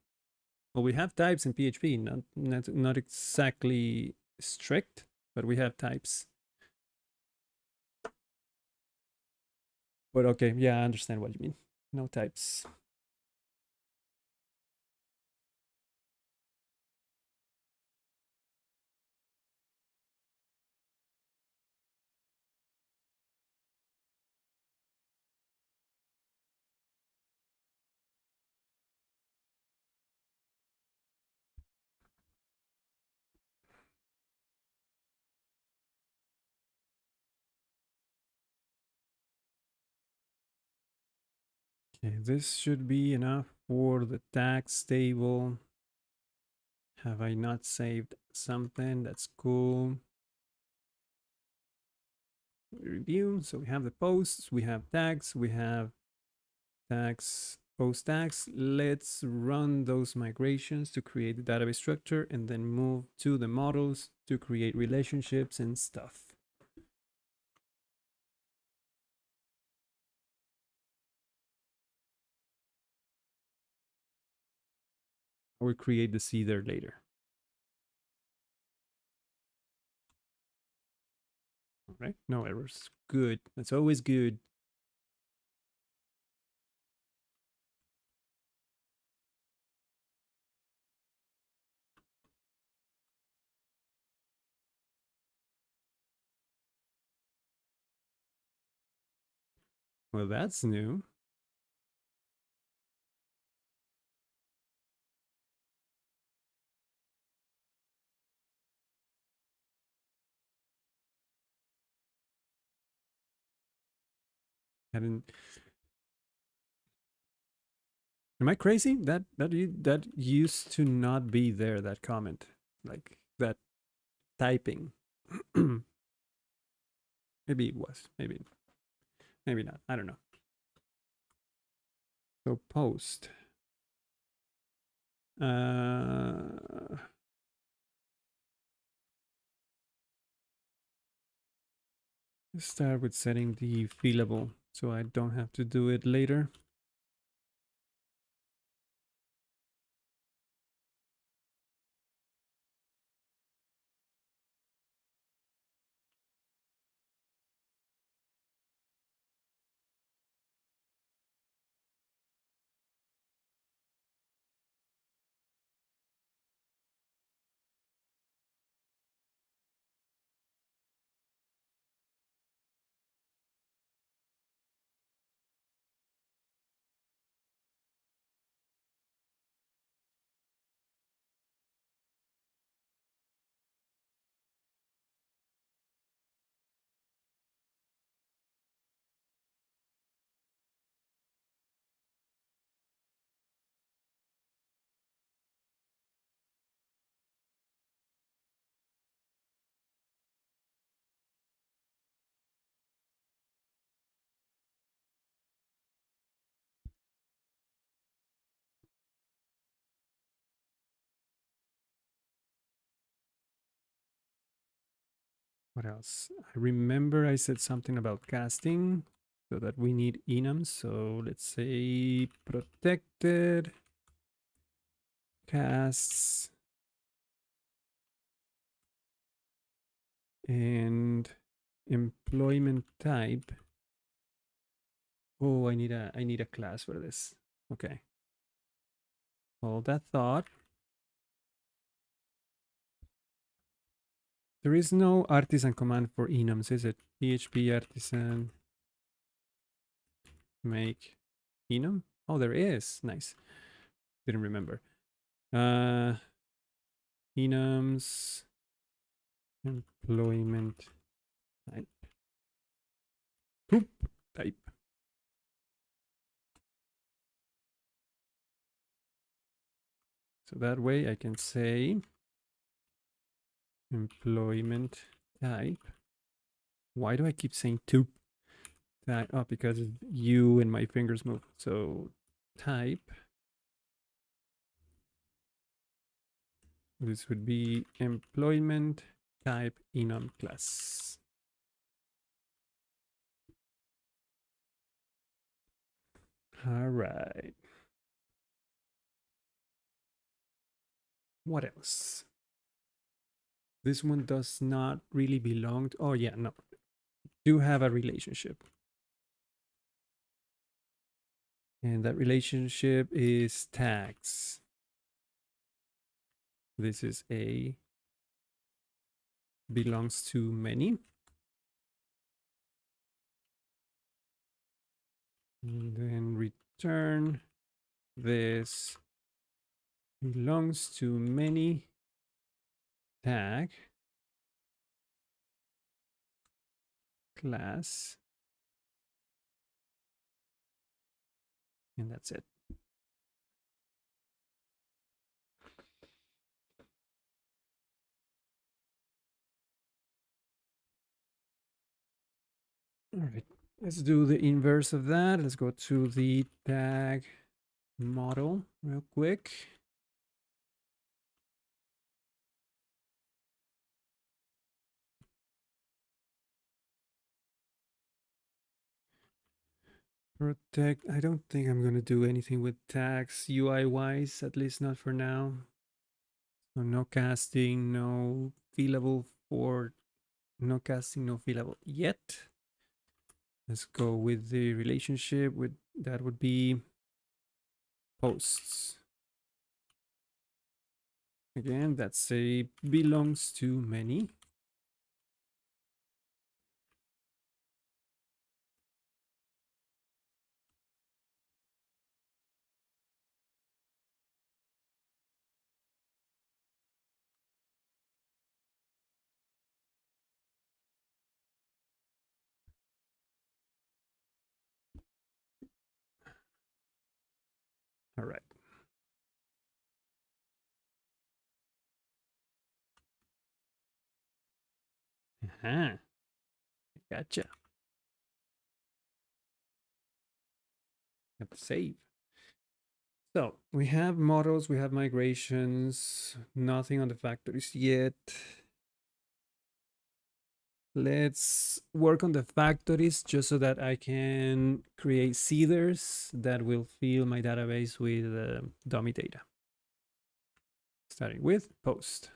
Well, we have types in PHP, not exactly strict, but we have types. But okay, yeah, I understand what you mean. No types. Okay, this should be enough for the tags table. Have I not saved something? That's cool. Review. So we have the posts, we have tags, we have tags, post tags. Let's run those migrations to create the database structure and then move to the models to create relationships and stuff. Or create the seeder later. All right, no errors. Good. That's always good. Well, that's new. Hadn't. Am I crazy? That used to not be there. That comment, like that typing. Maybe it was. Maybe not. I don't know. So post. Uh, Start with setting the fillable so I don't have to do it later. What else? I remember I said something about casting so that we need enums. So let's say protected casts and employment type. Oh, I need a class for this. Okay. Hold that thought. There is no artisan command for enums, is it? PHP artisan make enum? Oh, there is. Nice. Didn't remember. Uh enums employment type. Poop type. So that way I can say employment type. Why do I keep saying type? Oh, because you and my fingers move. So type. This would be employment type enum class. All right. What else? This one does not really belong to. Oh, yeah, no. Do have a relationship. And that relationship is tags. This is a belongs to many. And then return this belongs to many tag class. And that's it. All right, let's do the inverse of that. Let's go to the tag model real quick. Protect. I don't think I'm going to do anything with tags UI wise, at least not for now. So no casting, no fillable for no casting, no fillable yet. Let's go with the relationship with that would be posts. Again, that's a belongs to many. All right. Uh-huh. Gotcha. Have to save. So we have models, we have migrations, nothing on the factories yet. Let's work on the factories just so that I can create seeders that will fill my database with dummy data. Starting with post.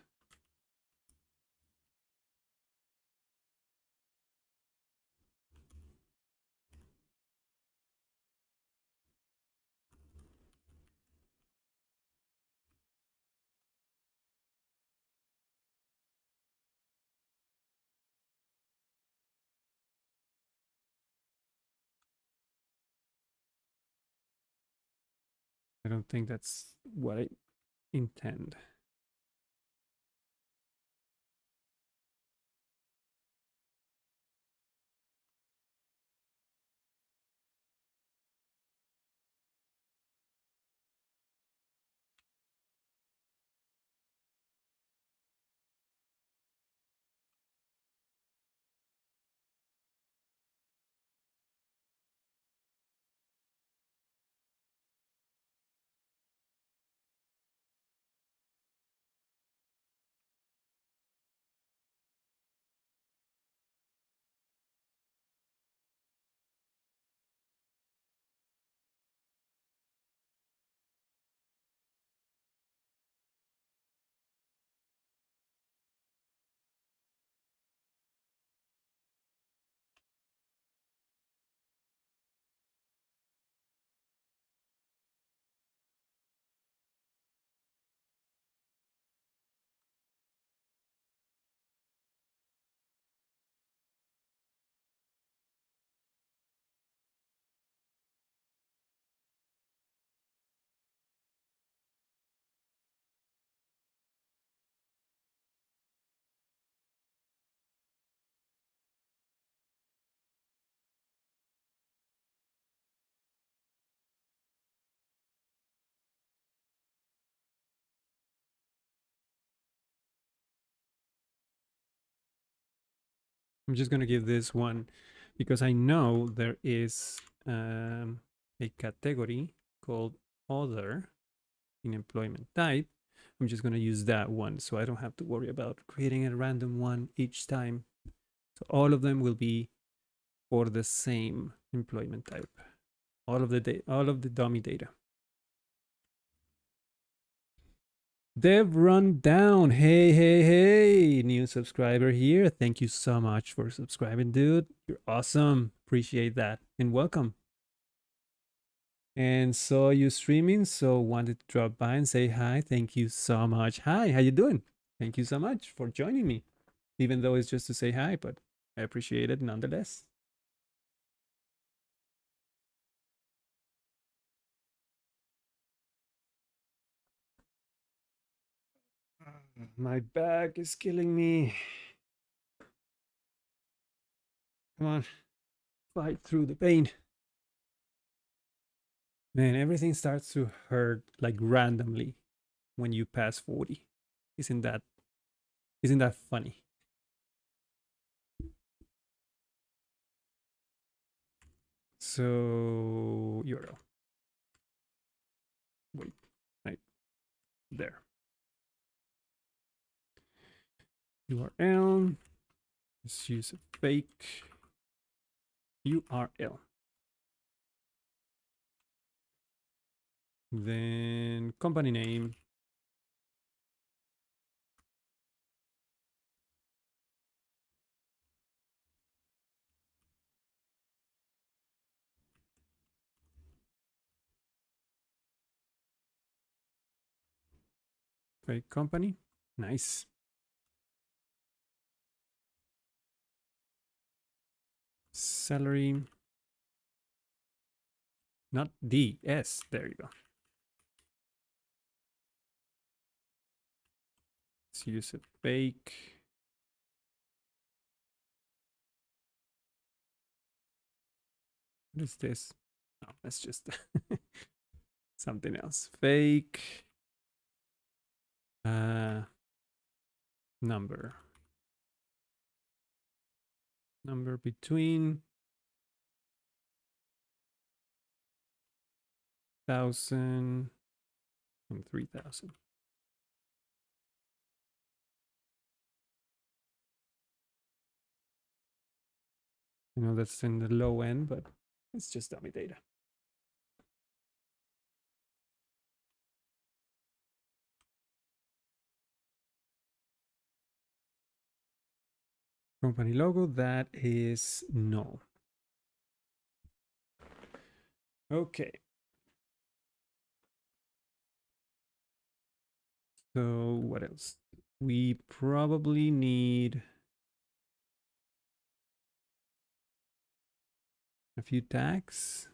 I don't think that's what I intend. I'm just going to give this one because I know there is a category called other in employment type. I'm just going to use that one so I don't have to worry about creating a random one each time. So all of them will be for the same employment type. All of the dummy data. Dev Rundown. Hey, hey, hey. New subscriber here. Thank you so much for subscribing, dude. You're awesome. Appreciate that. And welcome. And saw you streaming, so wanted to drop by and say hi. Thank you so much. Hi, how you doing? Thank you so much for joining me. Even though it's just to say hi, but I appreciate it nonetheless. My back is killing me. Come on, fight through the pain. Man, everything starts to hurt like randomly when you pass 40. Isn't that isn't that funny? So URL. Wait, right there. URL. Let's use a fake URL. Then company name. Fake company. Nice. Salary. Not D, S. There you go. Let's use a fake. What is this? Oh, that's just something else. Fake number. Number between 1,000 and 3,000. You know, that's in the low end, but it's just dummy data. Company logo, that is no. Okay. So what else? We probably need a few tags.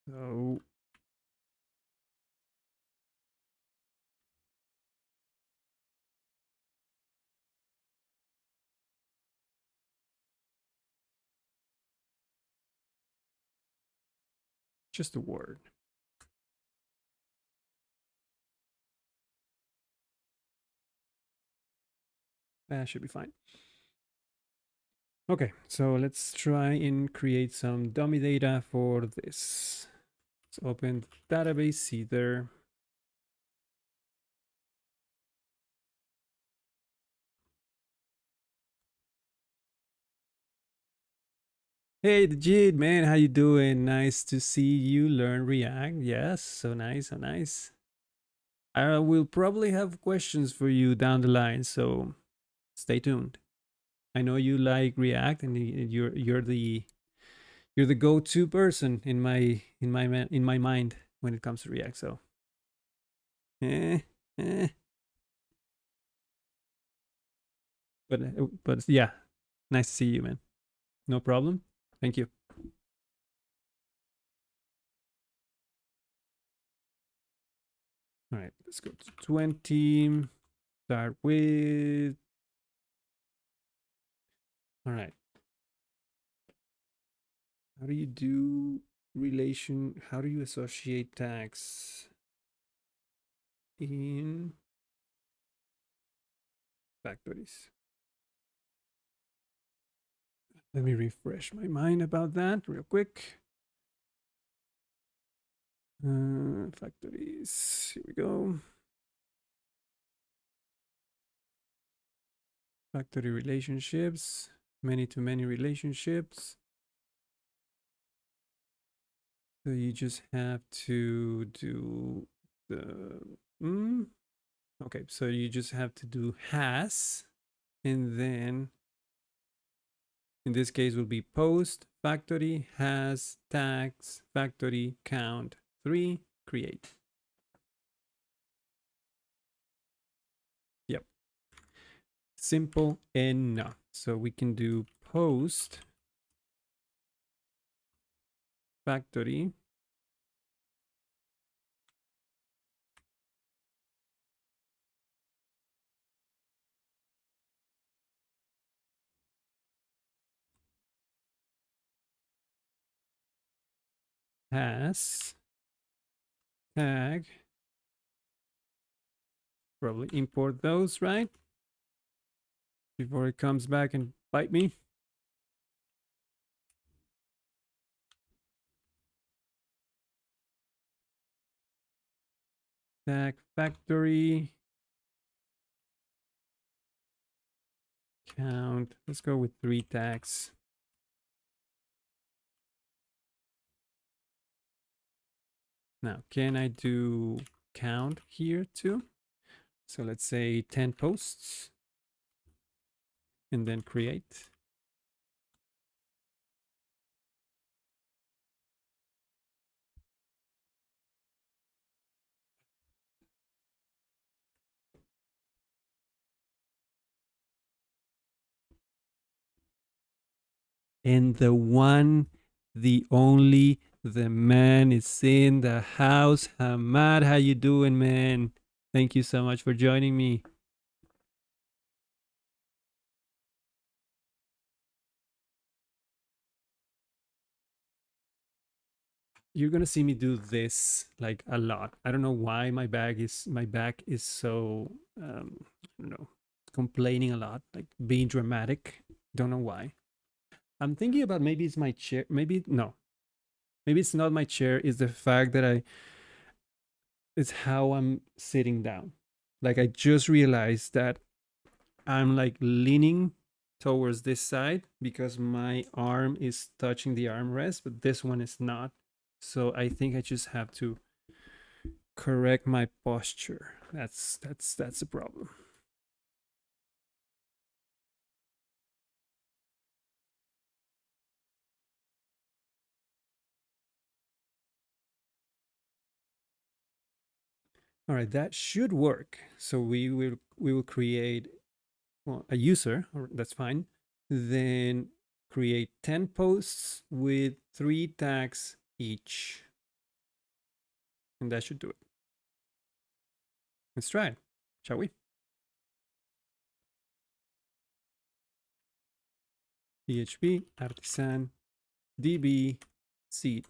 So just a word. That should be fine. Okay, so let's try and create some dummy data for this. Let's open the database, see there. Hey, Dajid, man, how you doing? Nice to see you learn React. Yes, so nice, so nice. I will probably have questions for you down the line, so stay tuned. I know you like React, and you're the go-to person in my mind when it comes to React. So, eh, eh. But yeah, nice to see you, man. No problem. Thank you. All right, let's go to 20. Start with. All right. How do you do relation? How do you associate tags in factories? Let me refresh my mind about that real quick. Factories. Here we go. Factory relationships. Many-to-many relationships. So you just have to do the. Okay, so you just have to do has, and then in this case will be post factory has tags factory count 3 create. Yep, simple enough. So we can do post factory has tag, probably import those, right? Before it comes back and bite me. Tag factory count. Let's go with 3 tags. Now, can I do count here too? So let's say 10 posts and then create. And the only The man is in the house. Hamad, how you doing, man? Thank you so much for joining me. You're gonna see me do this like a lot. I don't know why my back is so I don't know, complaining a lot, like being dramatic. Don't know why. I'm thinking about maybe it's my chair. Maybe no. Maybe it's not my chair. It's the fact that it's how I'm sitting down. Like I just realized that I'm like leaning towards this side because my arm is touching the armrest, but this one is not. So I think I just have to correct my posture. That's a problem. All right, that should work. So we will create, well, a user, or that's fine. Then create 10 posts with 3 tags each. And that should do it. Let's try it, shall we? PHP artisan db seed.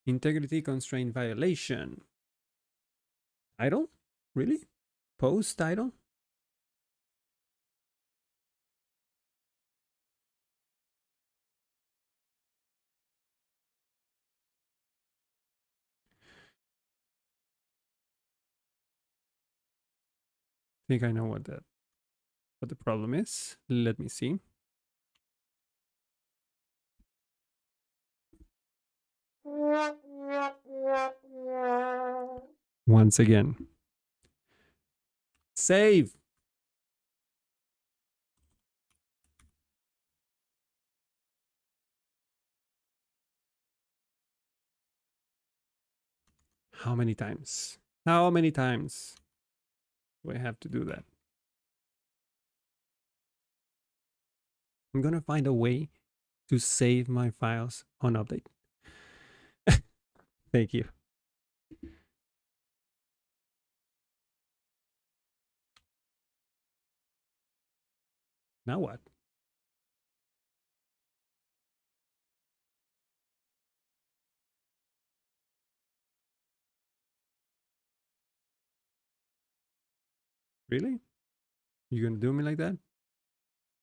Integrity constraint violation. Title? Really? Post title? I think I know what the problem is. Let me see. Once again. Save. How many times? How many times do I have to do that? I'm gonna find a way to save my files on update. Thank you. Now what? Really? You gonna do me like that?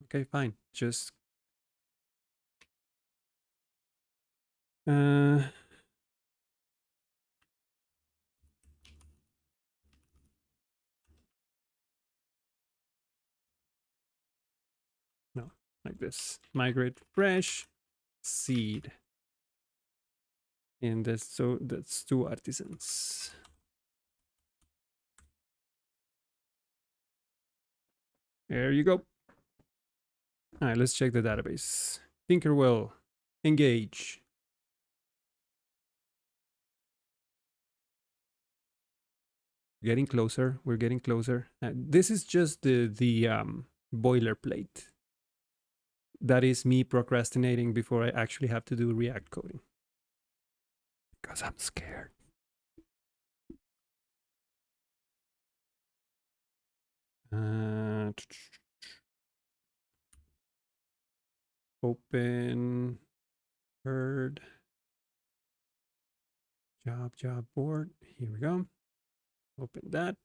Okay, fine. Just uh no, like this. Migrate fresh seed. And that's 2 artisans. There you go. All right, let's check the database. Tinkerwell, engage. Getting closer. We're getting closer. This is just the boilerplate. That is me procrastinating before I actually have to do React coding because I'm scared. Uh, Open herd job board. Here we go. Open that.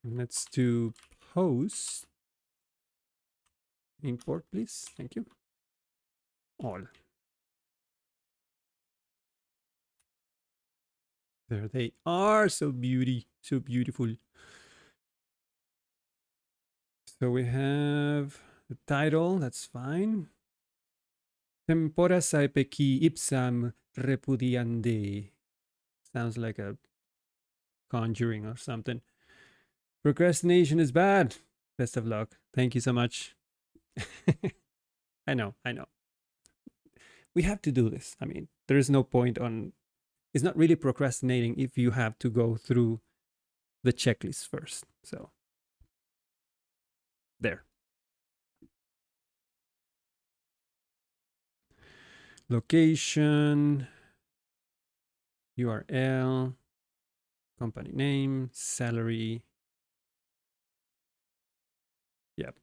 And let's do post import, please. Thank you. All. There they are. So so beautiful. So we have the title. That's fine. Tempora saepeki ipsam repudiande. Sounds like a conjuring or something. Procrastination is bad. Best of luck. Thank you so much. I know, I know. We have to do this. I mean, there is no point on. It's not really procrastinating if you have to go through the checklist first. So, there. Location, URL, company name, salary. Yep.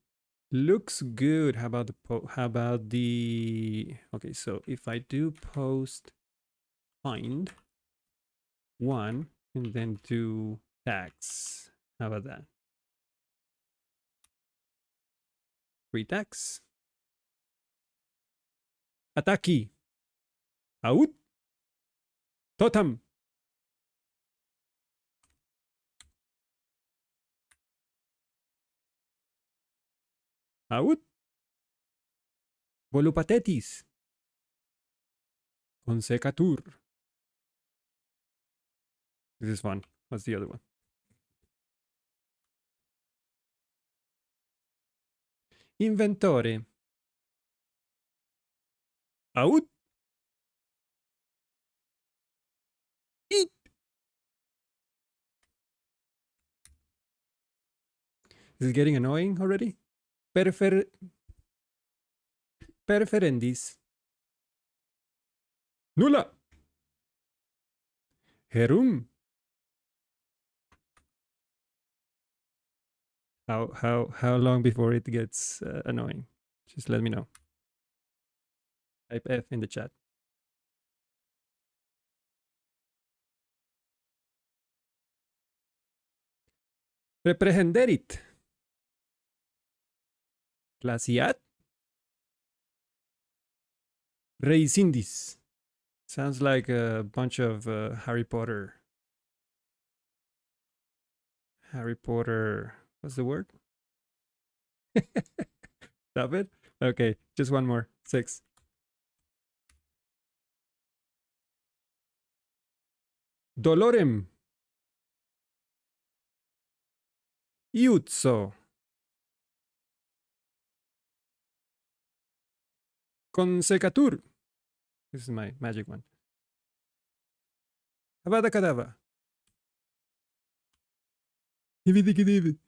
Looks good. How about the okay, so if I do post find one and then do tags. How about that? Free tags. Ataki. Out. Totem. Out. Volupatetis. Consecatur. This is fun. What's the other one? Inventore. Out. Eat. Is it getting annoying already? Perferendis. Nulla. Herum. How long before it gets annoying? Just let me know. Type F in the chat. Reprehenderit. Glaciat. Reisindis. Sounds like a bunch of Harry Potter. Harry Potter. What's the word? Stop it. Okay, just one more. 6. Dolorem. Iuzzo. Consecatur. This is my magic one. Avada Kedavra. Hividikidivi.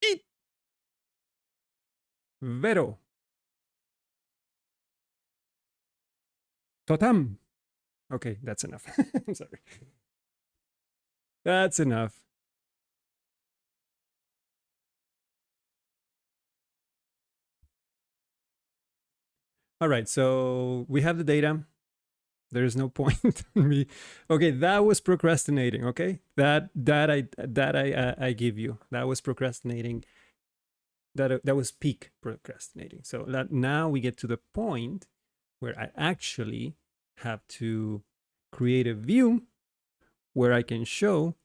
Eat. Vero. Totam. Okay, that's enough. I'm sorry. That's enough. All right, so we have the data. There is no point in me. Okay, that was procrastinating. Okay, that I give you. That was procrastinating. That was peak procrastinating. So that now we get to the point where I actually have to create a view where I can show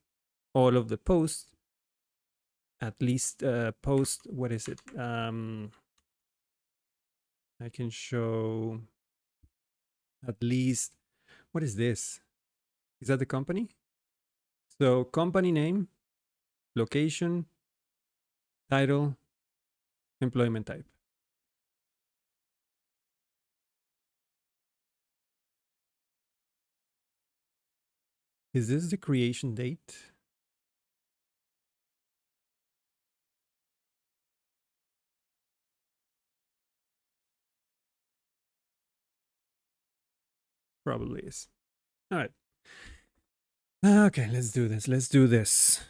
all of the posts. At least post. What is it? I can show at least. What is this? Is that the company? So company name, location, title, employment type. Is this the creation date? Probably is. All right. Okay, let's do this. Let's do this.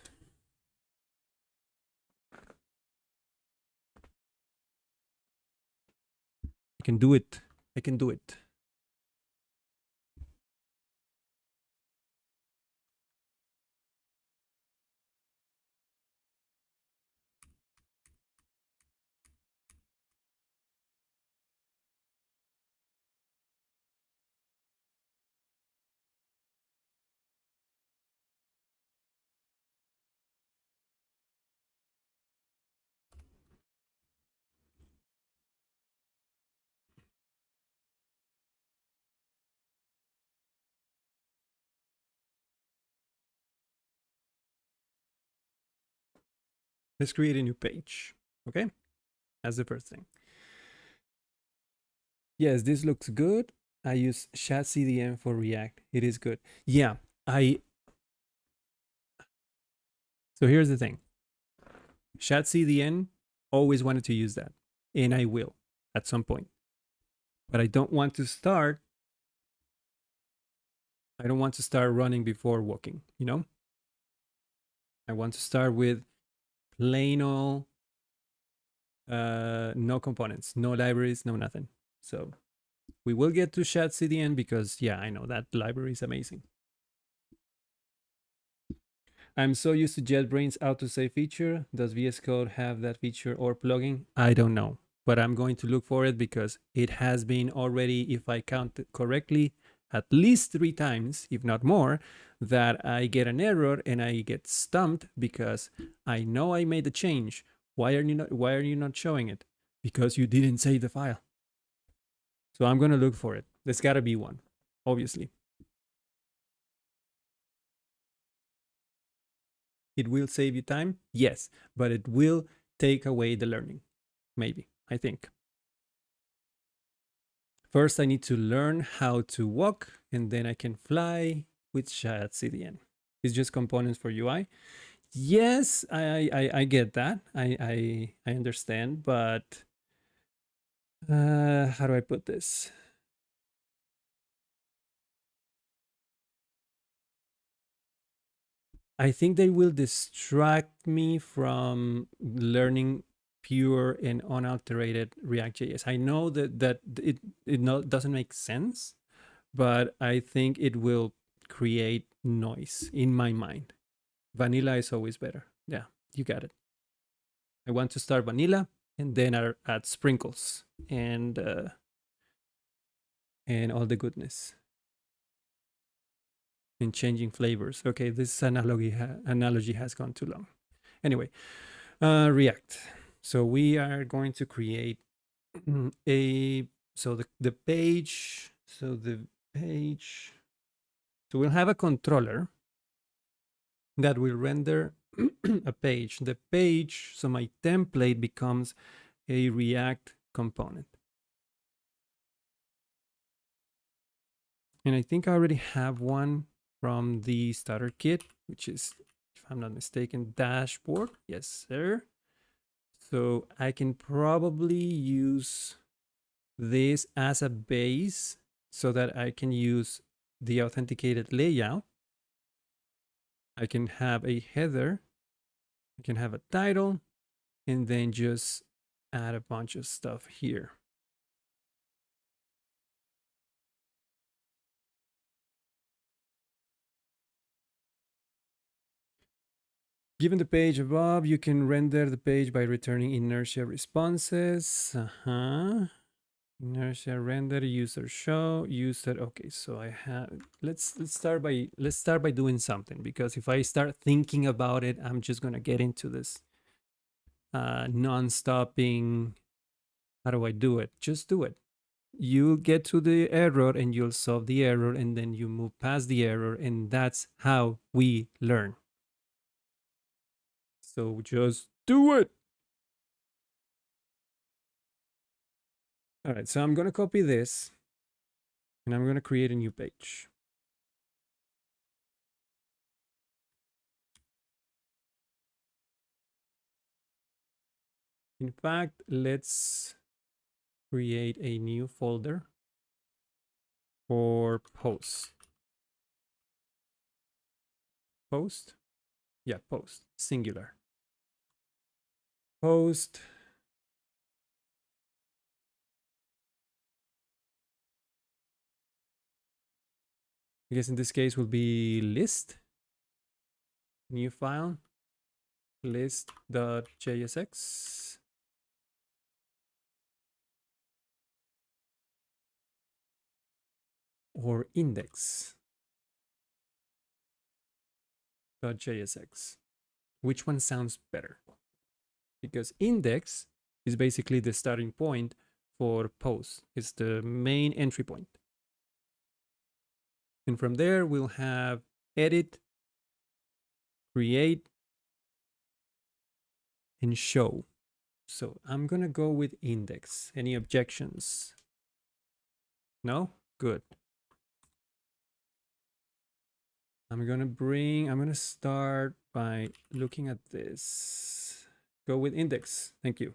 I can do it. I can do it. Let's create a new page. Okay, that's the first thing. Yes, this looks good. I use chat CDN for React. It is good. Yeah, so here's the thing. Chat CDN, always wanted to use that, and I will at some point. But I don't want to start. I don't want to start running before walking. I want to start with plain old, no components, no libraries, no nothing. So we will get to Chat CDN because yeah, I know that library is amazing. I'm so used to JetBrains autosave feature. Does VS Code have that feature or plugin? I don't know, but I'm going to look for it because it has been already, if I count it correctly, at least 3 times, if not more, that I get an error and I get stumped because I know I made the change. Why are you not showing it? Because you didn't save the file. So I'm going to look for it. There's got to be one, obviously. It will save you time, yes, but it will take away the learning. Maybe, I think. First, I need to learn how to walk, and then I can fly with Chat CDN. It's just components for UI. Yes, I get that. I understand, but how do I put this? I think they will distract me from learning pure and unalterated React.js. I know that it doesn't make sense, but I think it will create noise in my mind. Vanilla is always better. Yeah, you got it. I want to start vanilla and then add sprinkles and all the goodness and changing flavors. Okay, this analogy has gone too long. Anyway, React. So we are going to create a the page. So the page. So we'll have a controller that will render a page. The page, so my template becomes a React component. And I think I already have one from the starter kit, which is, if I'm not mistaken, dashboard. Yes, sir. So I can probably use this as a base so that I can use the authenticated layout. I can have a header. I can have a title, and then just add a bunch of stuff here. Given the page above, you can render the page by returning inertia responses. Inertia render, user show, user. Okay, so I have. Let's start by doing something, because if I start thinking about it, I'm just gonna get into this non-stopping. How do I do it? Just do it. You'll get to the error and you'll solve the error, and then you move past the error, and that's how we learn. So just do it. All right, so I'm going to copy this and I'm going to create a new page. In fact, let's create a new folder for post. Post? Yeah, post, singular. Post. I guess in this case will be list. New file, list.jsx. Or index.jsx. Which one sounds better? Because index is basically the starting point for post. It's the main entry point. And from there, we'll have edit, create, and show. So I'm going to go with index. Any objections? No? Good. I'm going to start by looking at this. go with index. Thank you.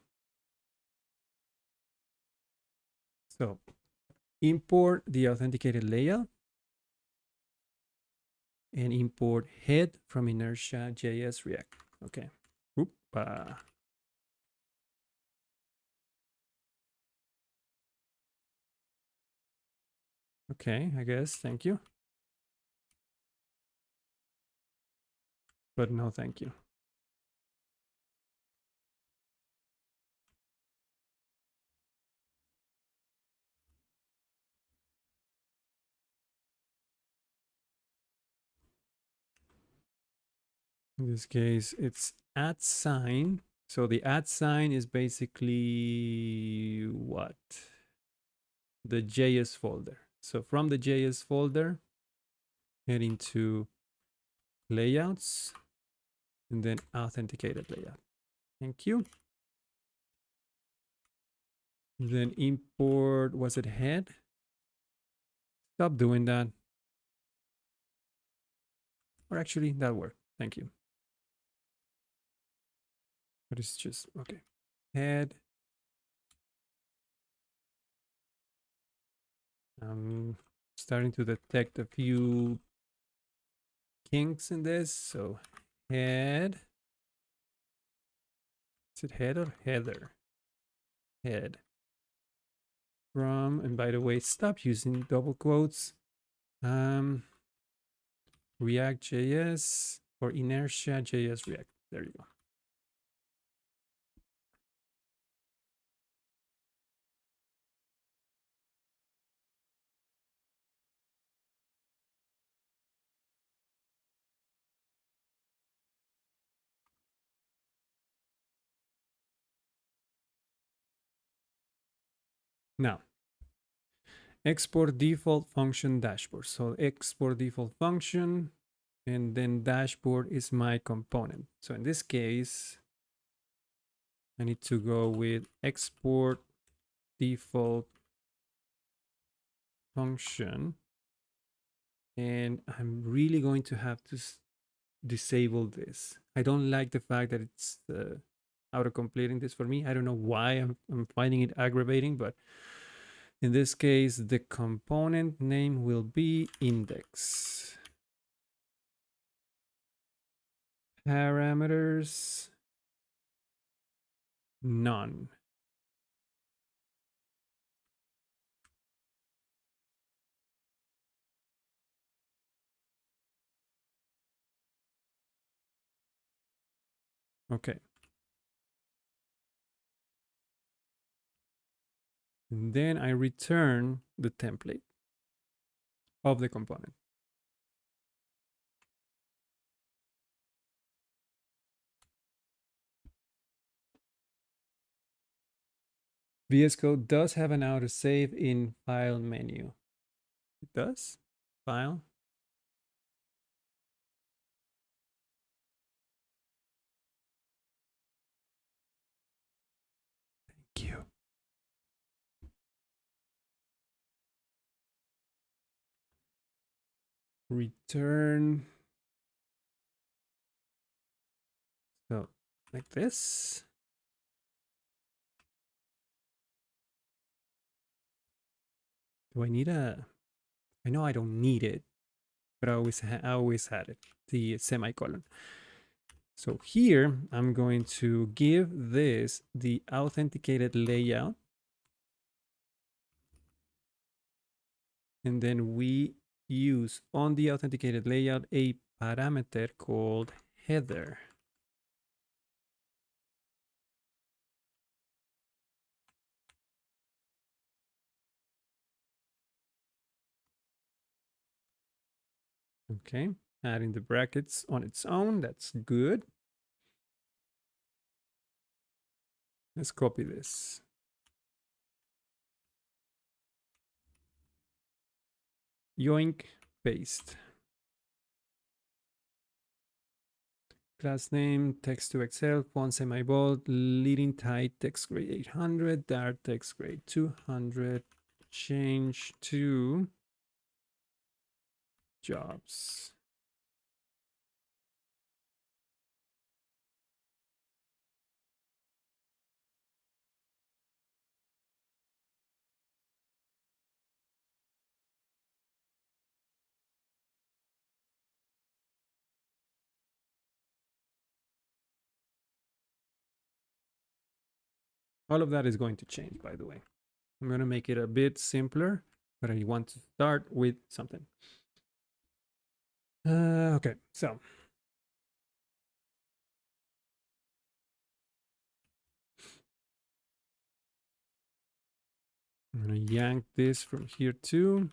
So import the authenticated layout and import head from Inertia JS React. Okay. Oopa. Okay, I guess. Thank you. But no, thank you. In this case, it's @ sign. So the @ sign is basically what? The JS folder. So from the JS folder, head into layouts and then authenticated layout. Thank you. Then import, was it head? Stop doing that. Or actually, that worked. Thank you. But it's just, okay. Head. I'm starting to detect a few kinks in this. So head. Is it head or header? Head. From, and by the way, stop using double quotes. React.js or Inertia.js React. There you go. Now, export default function dashboard. So export default function, and then dashboard is my component. So in this case, I need to go with export default function. And I'm really going to have to disable this. I don't like the fact that it's auto-completing this for me. I don't know why I'm finding it aggravating, but in this case, the component name will be index. Parameters, none. Okay. And then I return the template of the component. VS Code does have an autosave in file menu. It does? File? Thank you. Return. So like this. Do I need a? I know I don't need it, but I always had it. The semicolon. So here I'm going to give this the authenticated layout, and then we use on the authenticated layout a parameter called header. Okay, adding the brackets on its own, that's good. Let's copy this. Yoink, paste. Class name, text to Excel, font semi-bold, leading type, text grade 800, dart text grade 200, change to jobs. All of that is going to change, by the way. I'm going to make it a bit simpler, but I want to start with something. Okay, so I'm going to yank this from here too,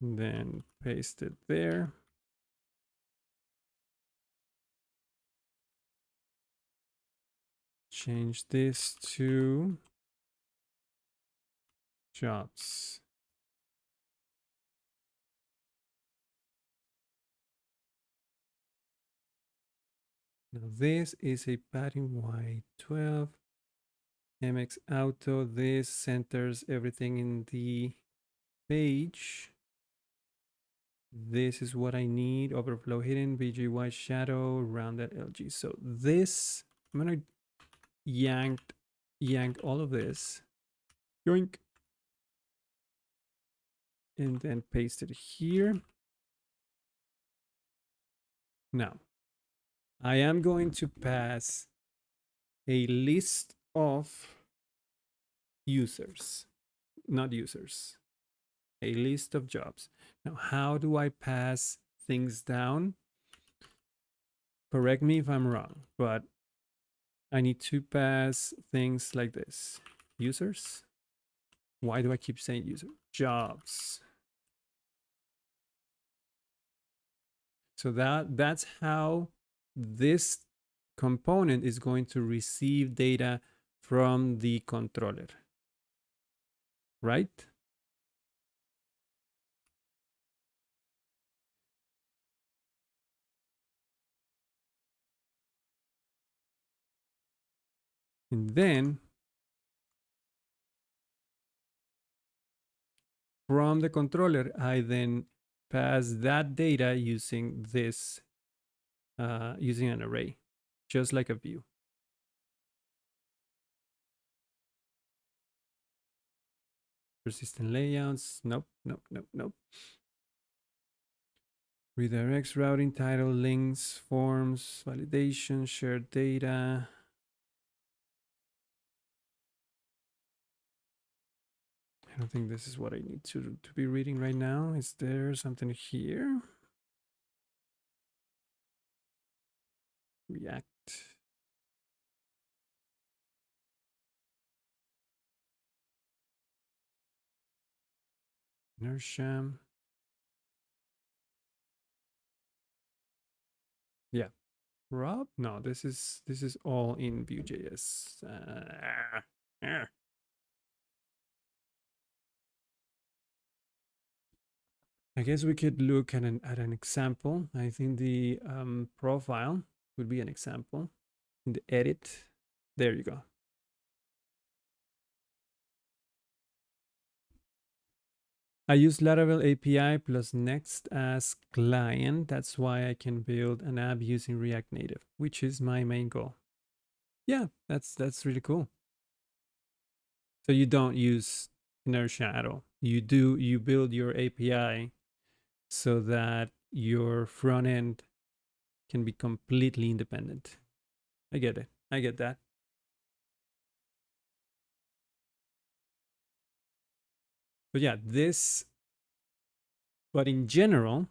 and then paste it there. Change this to jobs. Now this is a padding Y12 MX Auto. This centers everything in the page. This is what I need. Overflow hidden, BGY shadow, rounded LG. So this, I'm gonna yank all of this. Yoink. And then paste it here. Now, I am going to pass a list of users, not users, a list of jobs. Now, how do I pass things down? Correct me if I'm wrong, but I need to pass things like this. Users. Why do I keep saying user? Jobs. So that's how this component is going to receive data from the controller, right? And then from the controller, I then pass that data using this, using an array, just like a view. Persistent layouts, nope, nope, nope, nope. Redirects, routing, title, links, forms, validation, shared data. I don't think this is what I need to be reading right now. Is there something here? React. Inertia. Yeah. Rob? No, this is all in Vue.js. I guess we could look at an example. I think the profile would be an example. In the edit, there you go. I use Laravel API plus Next as client. That's why I can build an app using React Native, which is my main goal. Yeah, that's really cool. So you don't use Inertia at all. You build your API so that your front end can be completely independent. I get it. I get that. But yeah, this, but in general,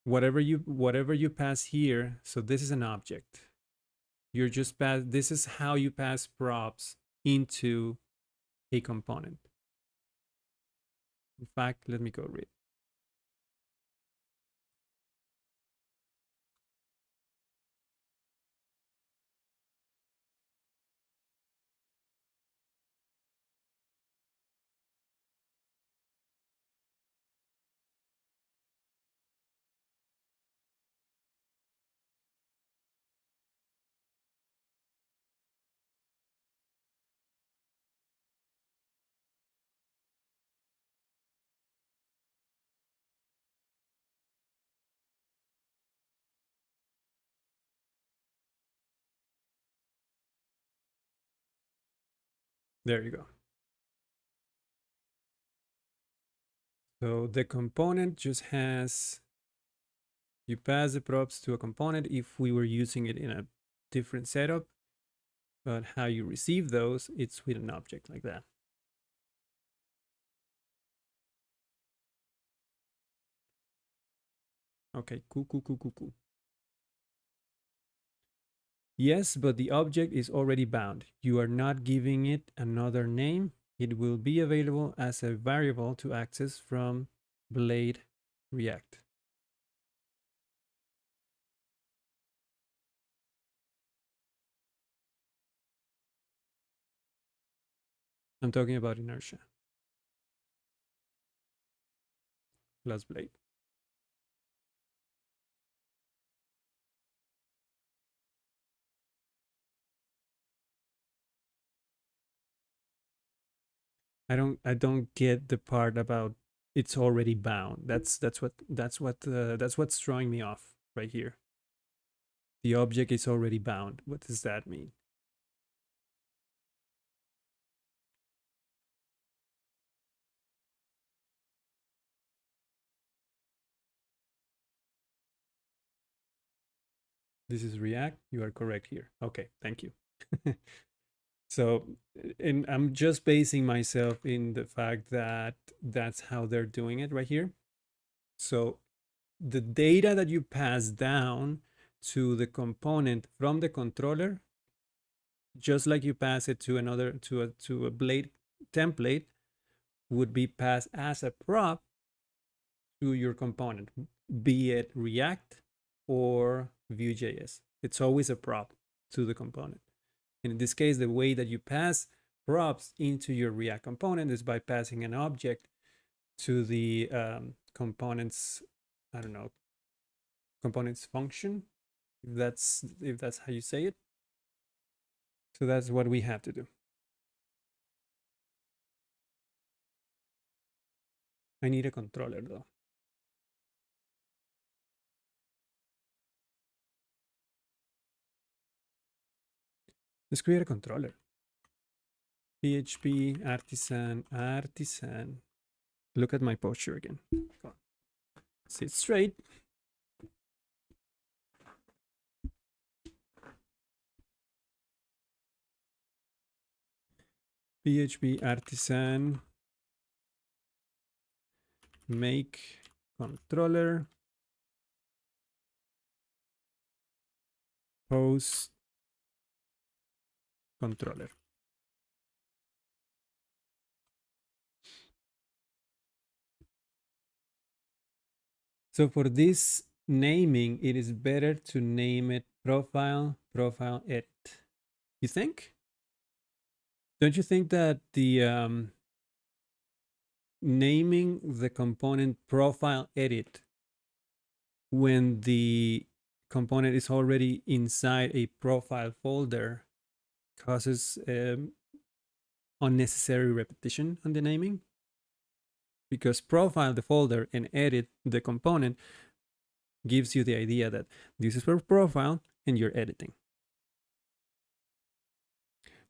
whatever you pass here, so this is an object. You're just pass, this is how you pass props into a component. In fact, let me go read. There you go. So the component just has You pass the props to a component if we were using it in a different setup, but how you receive those, it's with an object like that. Okay, cool. Yes, but the object is already bound. You are not giving it another name. It will be available as a variable to access from Blade React. I'm talking about Inertia plus Blade. I don't get the part about it's already bound. That's what's throwing me off right here. The object is already bound. What does that mean? This is React. You are correct here. Okay, thank you. So, and I'm just basing myself in the fact that that's how they're doing it right here. So, the data that you pass down to the component from the controller, just like you pass it to another to a blade template, would be passed as a prop to your component, be it React or Vue.js. It's always a prop to the component. And in this case, the way that you pass props into your React component is by passing an object to the components, I don't know, components function, if that's how you say it. So that's what we have to do. I need a controller though. Let's create a controller. PHP artisan. Look at my posture again. Come on. Sit straight. PHP artisan make controller post controller. So for this naming, it is better to name it profile edit. You think? Don't you think that the naming the component profile edit when the component is already inside a profile folder causes unnecessary repetition on the naming? Because profile the folder and edit the component gives you the idea that this is for profile and you're editing.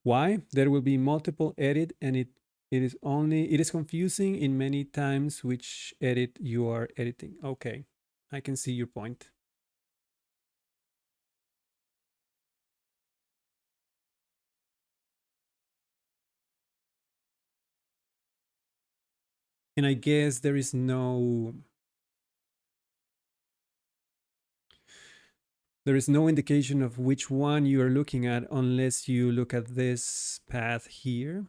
Why? There will be multiple edit and it is confusing in many times which edit you are editing. Okay, I can see your point. And I guess there is no indication of which one you are looking at unless you look at this path here.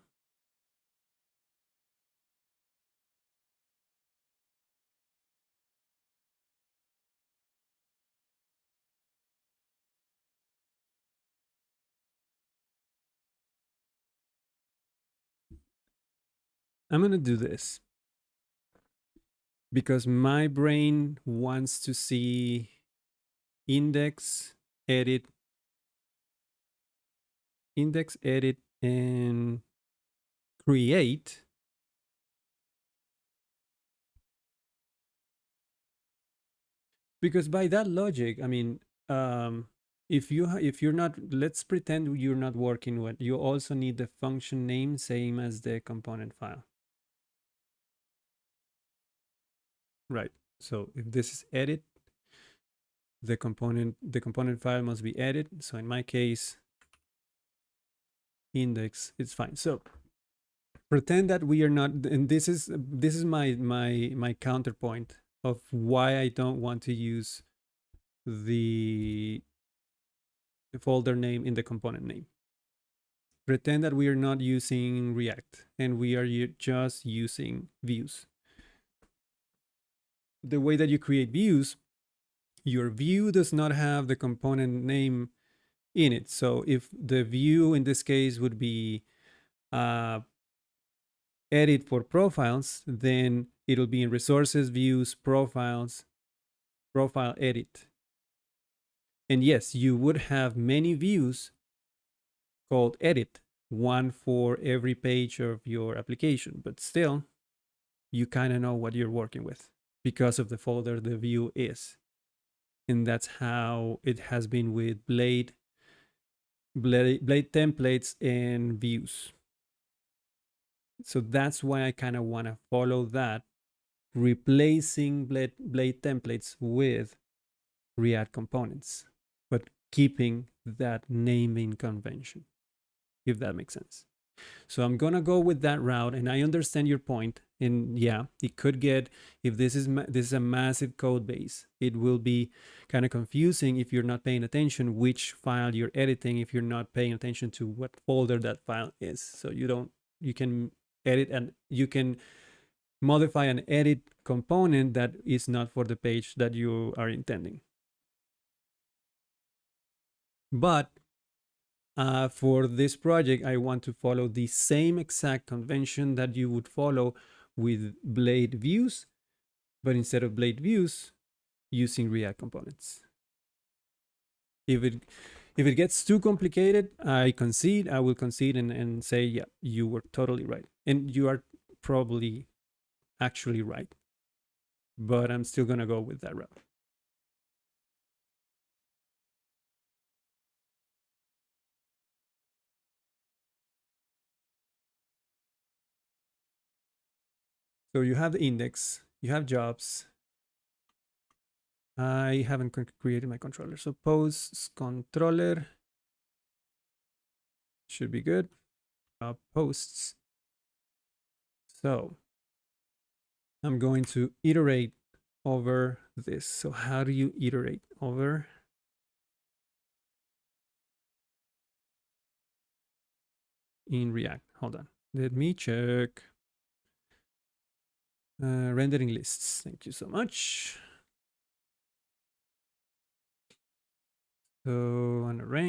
I'm going to do this because my brain wants to see index, edit, and create. Because by that logic, I mean, if you're not, let's pretend you're not working with, you also need the function name same as the component file. Right. So if this is edit, the component file must be edited. So in my case, index, it's fine. So pretend that we are not, and this is my counterpoint of why I don't want to use the folder name in the component name. Pretend that we are not using React and we are just using views. The way that you create views, your view does not have the component name in it. So if the view in this case would be edit for profiles, then it'll be in resources, views, profiles, profile edit. And yes, you would have many views called edit, one for every page of your application, but still, you kind of know what you're working with because of the folder the view is. And that's how it has been with Blade templates and views. So that's why I kind of want to follow that, replacing Blade templates with React components, but keeping that naming convention, if that makes sense. So I'm gonna go with that route, and I understand your point. And yeah, it could get, if this is a massive code base, it will be kind of confusing if you're not paying attention which file you're editing, if you're not paying attention to what folder that file is. So you can edit and you can modify an edit component that is not for the page that you are intending. But for this project, I want to follow the same exact convention that you would follow with Blade views, but instead of Blade views, using React components. If it gets too complicated, I concede. I will concede and say, yeah, you were totally right, and you are probably actually right. But I'm still gonna go with that route. So you have the index, you have jobs. I haven't created my controller. So posts controller should be good. Posts. So I'm going to iterate over this. So how do you iterate over? In React. Hold on. Let me check. Rendering lists. Thank you so much. So on array,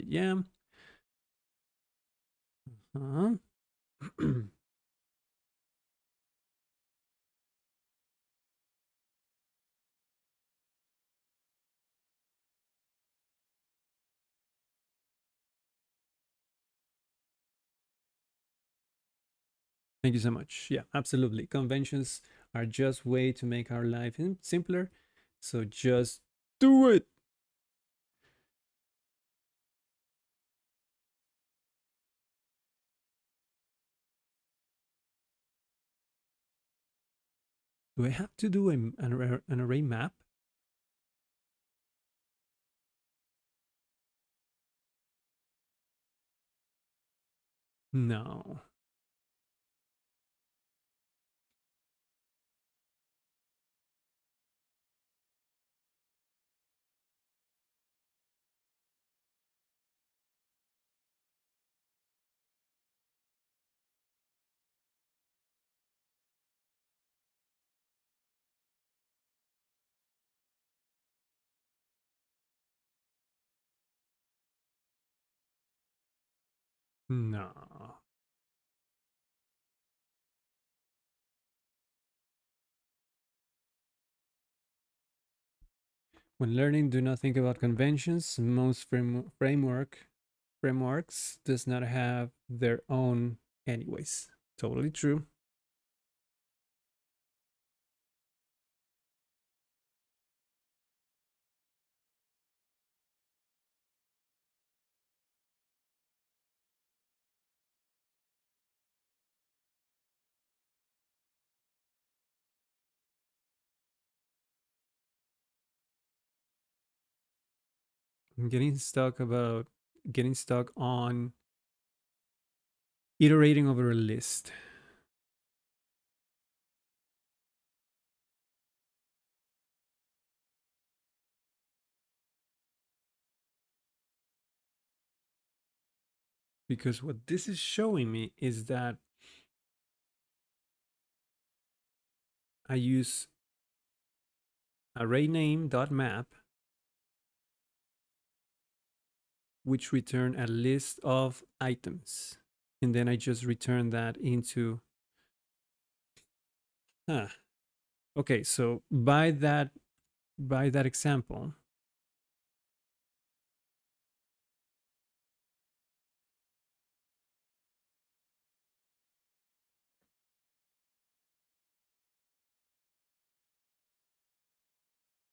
yeah. Uh-huh. Thank you so much. Yeah, absolutely. Conventions are just way to make our life simpler. So just do it. Do I have to do an array map? No. No. When learning, do not think about conventions. Most frameworks does not have their own anyways. Totally true. I'm getting stuck on iterating over a list. Because what this is showing me is that I use array name.map, which return a list of items. And then I just return that into, huh. Okay, so by that example,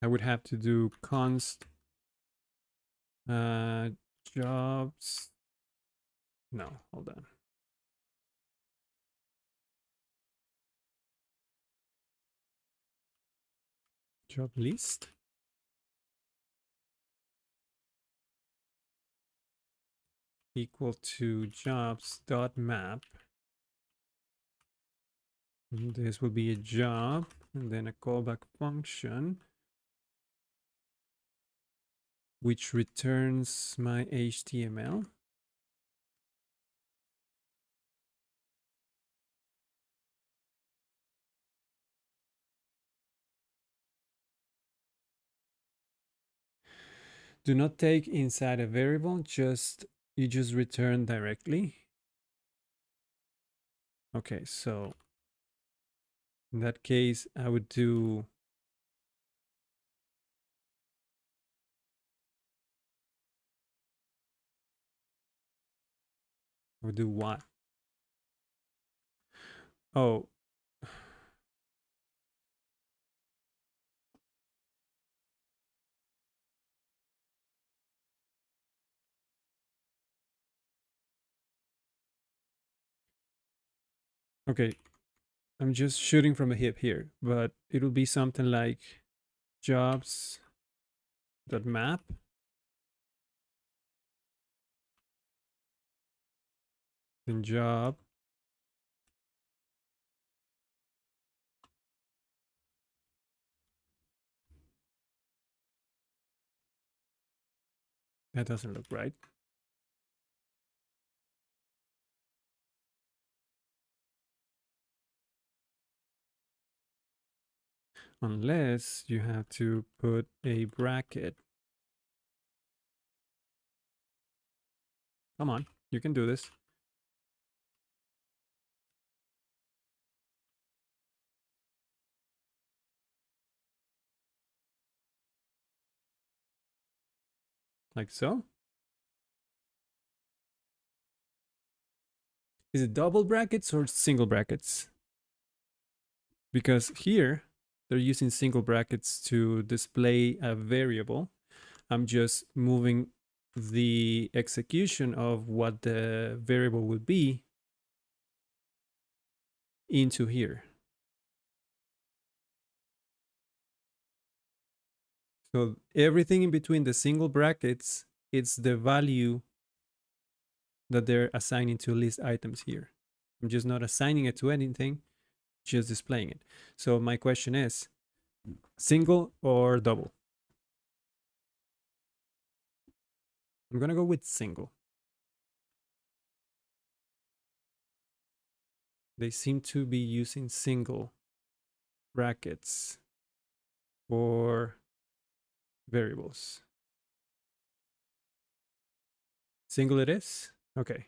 I would have to do const jobs. No, hold on. Job list equal to jobs.map. And this will be a job and then a callback function which returns my HTML. Do not take inside a variable, you just return directly. Okay, so in that case, I would do what? Oh, okay. I'm just shooting from a hip here, but it'll be something like jobs.map. Then job. That doesn't look right. Unless you have to put a bracket. Come on, you can do this. Like so. Is it double brackets or single brackets? Because here they're using single brackets to display a variable. I'm just moving the execution of what the variable would be into here. So everything in between the single brackets, it's the value that they're assigning to list items here. I'm just not assigning it to anything, just displaying it. So my question is, single or double? I'm gonna go with single. They seem to be using single brackets for variables. Single it is? Okay.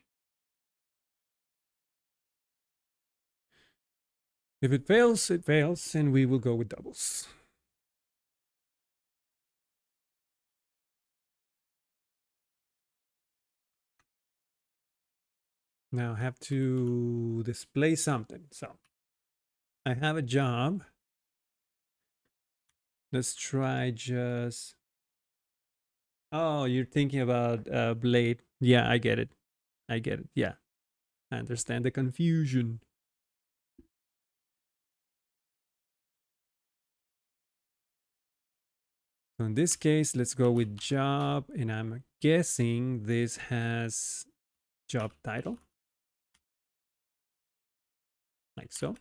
If it fails, and we will go with doubles. Now I have to display something. So I have a job. Let's try just. Oh, you're thinking about blade. Yeah, I get it. I get it. Yeah, I understand the confusion. So in this case, let's go with job, and I'm guessing this has job title, like so.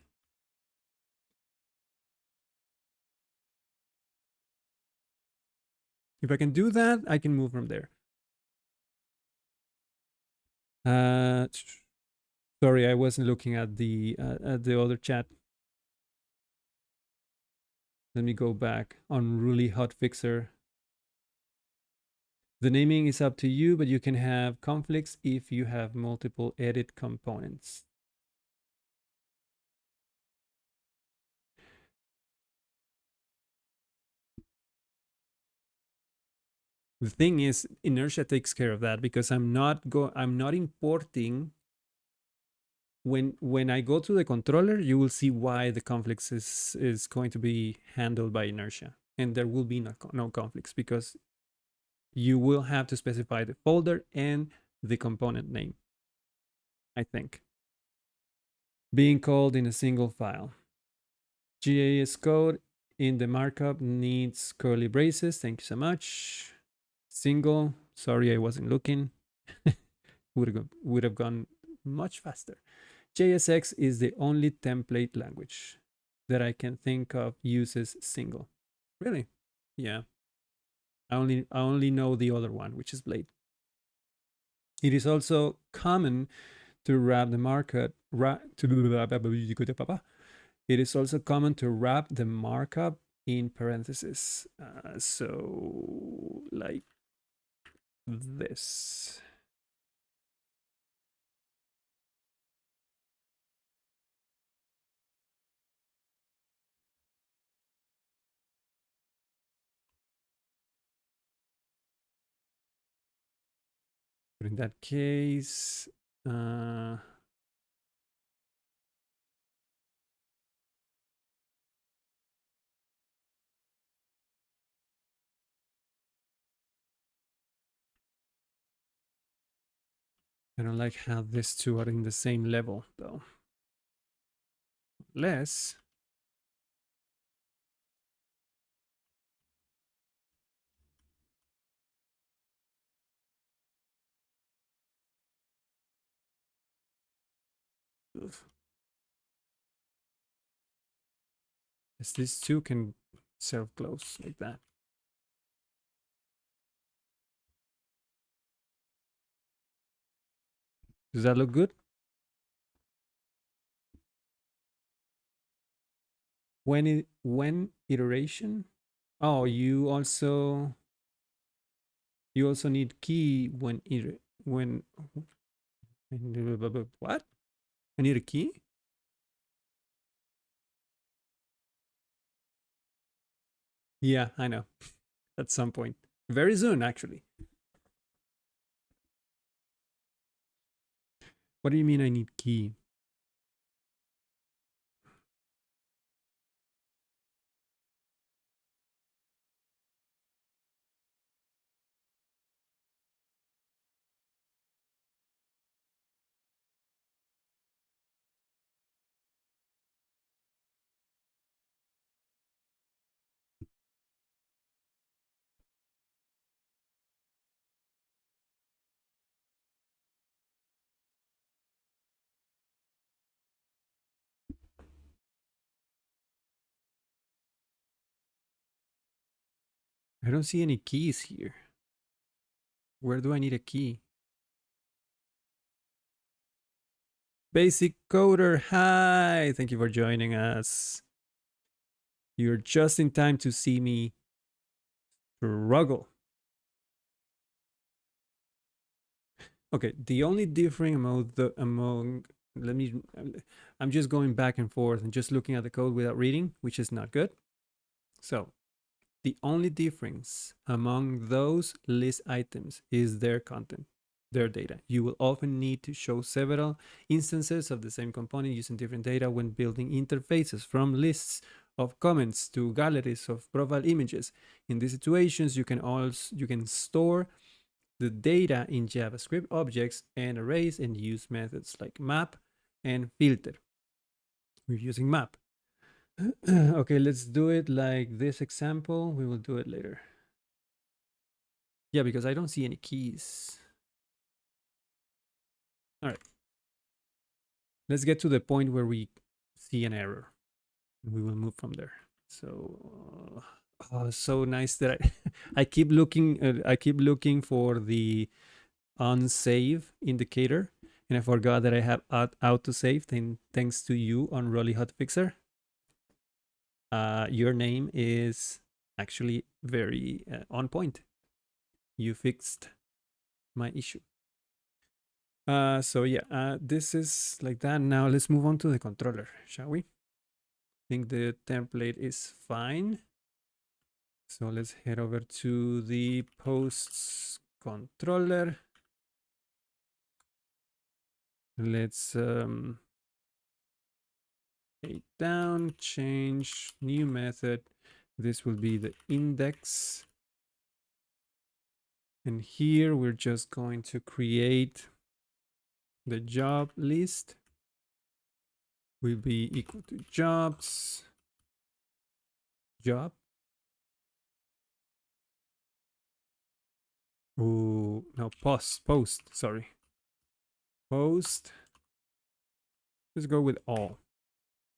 If I can do that, I can move from there. Uh, sorry, I wasn't looking at the other chat. Let me go back. Unruly hotfixer. The naming is up to you, but you can have conflicts if you have multiple edit components. The thing is, Inertia takes care of that because I'm not importing. When I go to the controller, you will see why the conflicts is going to be handled by Inertia, and there will be no conflicts because you will have to specify the folder and the component name, I think, being called in a single file. GIS code in the markup needs curly braces. Thank you so much. Single. Sorry, I wasn't looking. would have gone much faster. JSX is the only template language that I can think of uses single. Really? Yeah. I only know the other one, which is Blade. It is also common to wrap the markup. It is also common to wrap the markup in parentheses. So like this. But in that case, I don't like how these two are in the same level, though. Less. As these two can self-close like that. Does that look good? When iteration? Oh, you also need key when what? I need a key? Yeah, I know. At some point. Very soon, actually. What do you mean I need key? I don't see any keys here. Where do I need a key? Basic Coder, hi! Thank you for joining us. You're just in time to see me struggle. Okay, the only differing among let me I'm just going back and forth and just looking at the code without reading, which is not good. So the only difference among those list items is their content, their data. You will often need to show several instances of the same component using different data when building interfaces, from lists of comments to galleries of profile images. In these situations, you can store the data in JavaScript objects and arrays and use methods like map and filter. We're using map. Okay, let's do it like this example. We will do it later. Yeah, because I don't see any keys. All right. Let's get to the point where we see an error. We will move from there. So, so nice that I keep looking. I keep looking for the unsave indicator, and I forgot that I have autosave. Then, thanks to you on Rolly Hotfixer, your name is actually very on point. You fixed my issue. So yeah, this is like that. Now let's move on to the controller, shall we? I think the template is fine. So let's head over to the posts controller. Let's hit down, change new method. This will be the index. And here we're just going to create the job list. Will be equal to jobs, job. Oh, no, post, sorry. Post. Let's go with all.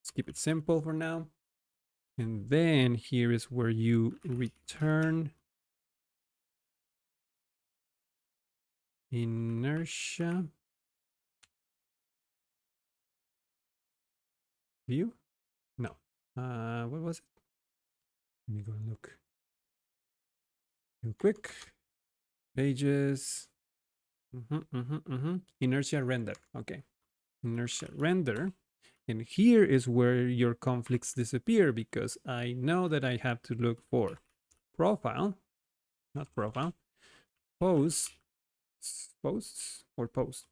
Let's keep it simple for now. And then here is where you return inertia view. No. What was it? Let me go and look real quick. Pages. Inertia render. Okay. Inertia render. And here is where your conflicts disappear because I know that I have to look for profile, not profile, posts,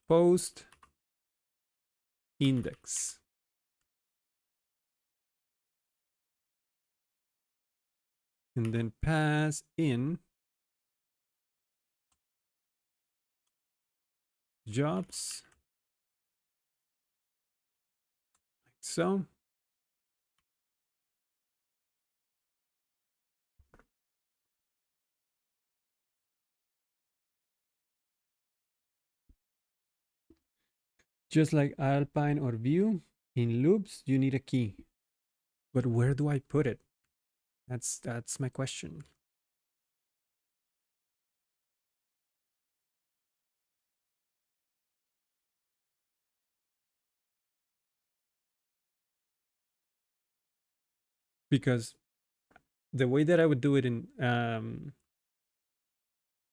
post index. And then pass in jobs, like so. Just like Alpine or Vue, in loops, you need a key. But where do I put it? That's my question. Because the way that I would do it in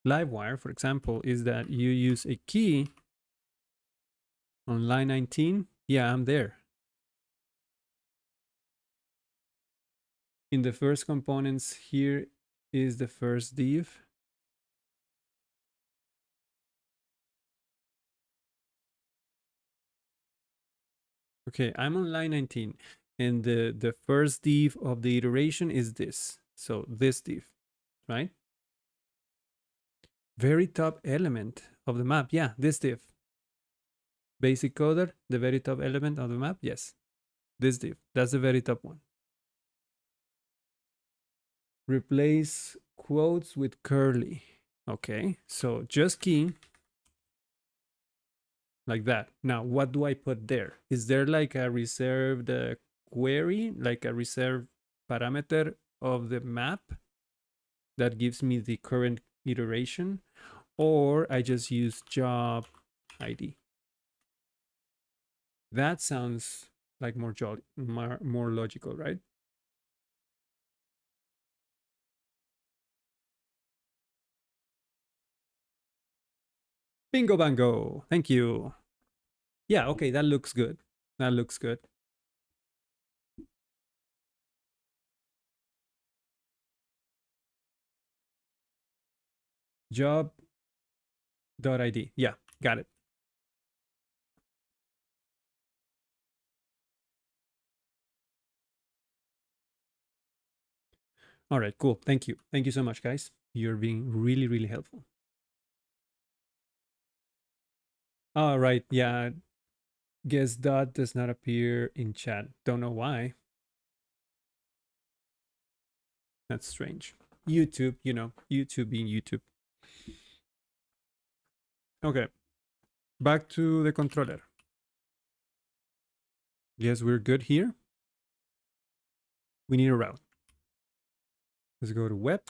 Livewire, for example, is that you use a key on line 19. Yeah, I'm there. In the first components, here is the first div. Okay, I'm on line 19. And the first div of the iteration is this. So this div, right? Very top element of the map. Yeah, this div. Basic coder, the very top element of the map. Yes, this div. That's the very top one. Replace quotes with curly. Okay, so just key like that. Now, what do I put there? Is there like a reserved query, like a reserved parameter of the map that gives me the current iteration? Or I just use job ID? That sounds like more logical, right? Bingo bango. Thank you. Yeah, okay, that looks good. That looks good. Job.id. Yeah, got it. All right, cool. Thank you. Thank you so much, guys. You're being really, really helpful. All right. Yeah. Guess dot does not appear in chat. Don't know why. That's strange. YouTube, YouTube being YouTube. Okay, back to the controller. Yes, we're good here. We need a route. Let's go to web.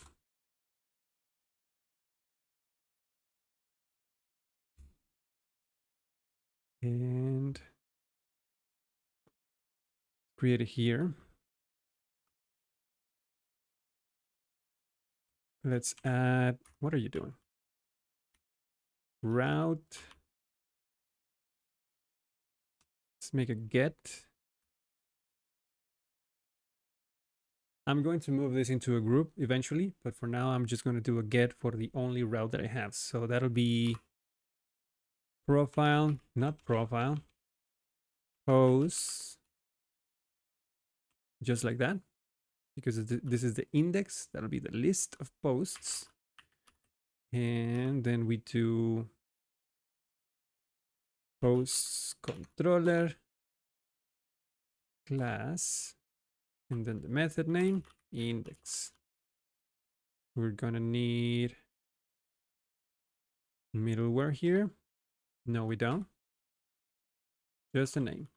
And create it here. Let's add, what are you doing? Route. Let's make a get. I'm going to move this into a group eventually, but for now, I'm just going to do a get for the only route that I have. So that'll be profile, not profile, posts, just like that, because this is the index. That'll be the list of posts. And then we do posts controller class, and then the method name index. We're gonna need middleware here. No, we don't. Just a name.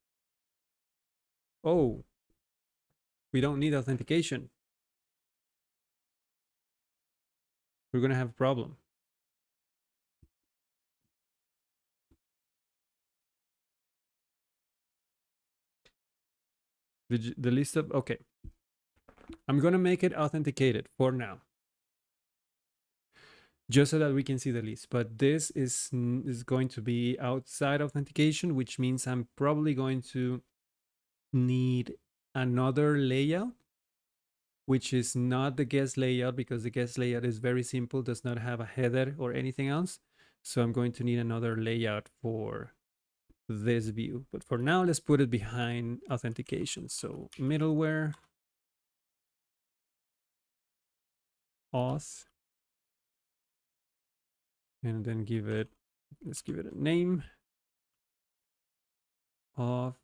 Oh, we don't need authentication. We're gonna have a problem. The list of, okay. I'm gonna make it authenticated for now, just so that we can see the list. But this is going to be outside authentication, which means I'm probably going to need another layout, which is not the guest layout, because the guest layout is very simple, does not have a header or anything else. So I'm going to need another layout for this view. But for now, let's put it behind authentication. So middleware auth, and then let's give it a name of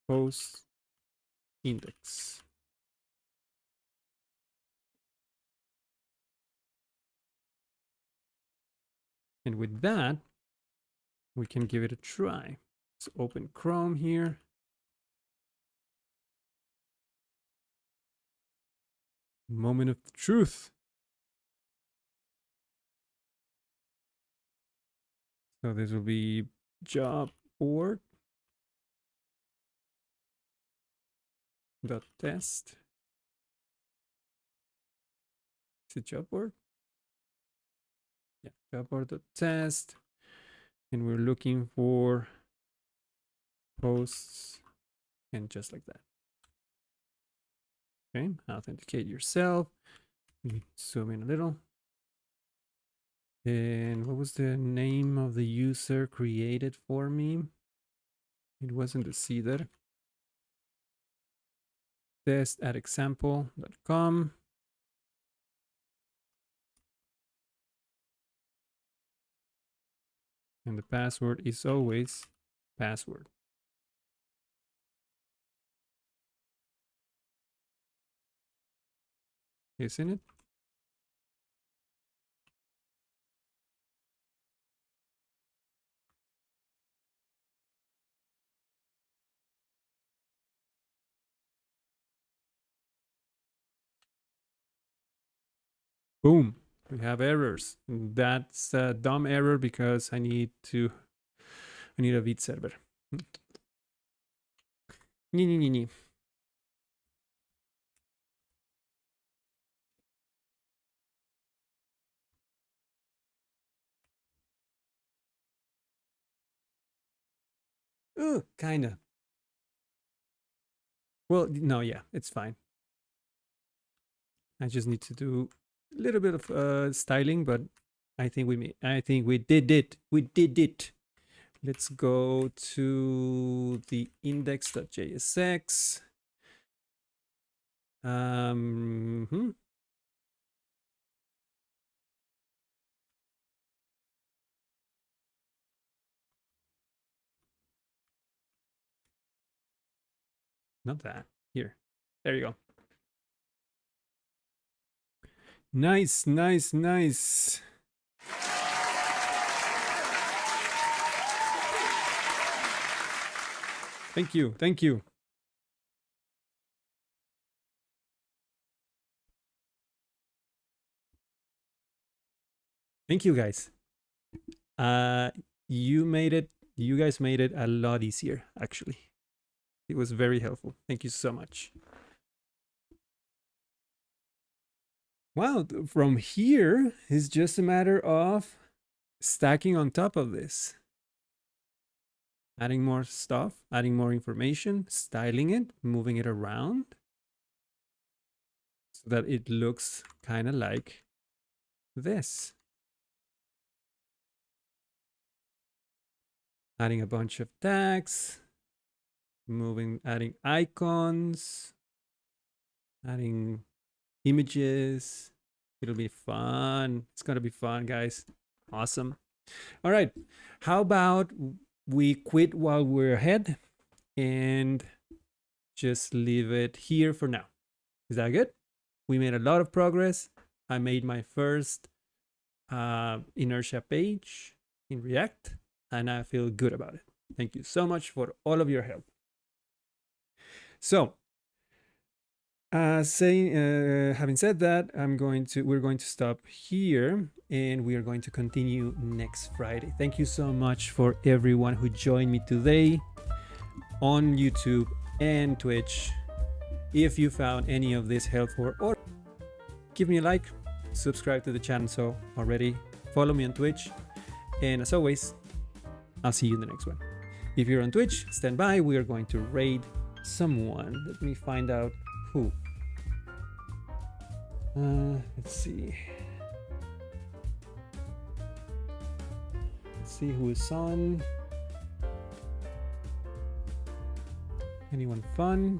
post index. And with that, we can give it a try. Let's open Chrome here. Moment of truth. So this will be job org dot test. Is it job org? Yeah, job org dot test. And we're looking for posts, and just like that. Okay, authenticate yourself. Zoom in a little. And what was the name of the user created for me? It wasn't the cedar. Test at example.com. And the password is always password. Isn't it? Boom. We have errors. That's a dumb error because I need a Vite server. Nee. Kinda. Well, no, yeah, it's fine. I just need to do a little bit of styling, but I think we did it. We did it. Let's go to the index.jsx. Not that. Here. There you go. Nice. Thank you. Thank you. Thank you, guys. Uh, you made it. You guys made it a lot easier, actually. It was very helpful. Thank you so much. Wow, from here is just a matter of stacking on top of this, adding more stuff, adding more information, styling it, moving it around so that it looks kind of like this. Adding a bunch of tags, adding icons, adding images. It'll be fun. It's going to be fun, guys. Awesome. All right. How about we quit while we're ahead and just leave it here for now? Is that good? We made a lot of progress. I made my first Inertia page in React, and I feel good about it. Thank you so much for all of your help. So, having said that, we're going to stop here, and we are going to continue next Friday. Thank you so much for everyone who joined me today on YouTube and Twitch. If you found any of this helpful, or give me a like, subscribe to the channel so already, follow me on Twitch, and as always, I'll see you in the next one. If you're on Twitch, stand by. We are going to raid someone. Let me find out who. Let's see. Let's see who is on. Anyone fun?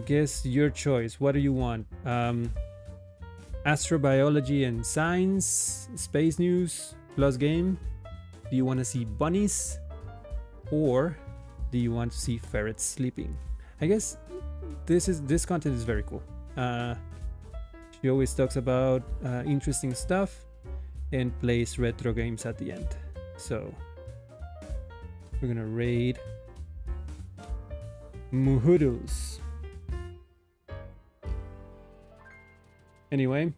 Guess your choice. What do you want? Astrobiology and science, space news, plus game. Do you want to see bunnies, or do you want to see ferrets sleeping? I guess this content is very cool. She always talks about interesting stuff and plays retro games at the end. So we're gonna raid Muhudus. Anyway,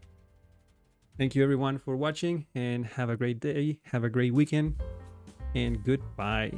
thank you everyone for watching, and have a great day, have a great weekend, and goodbye.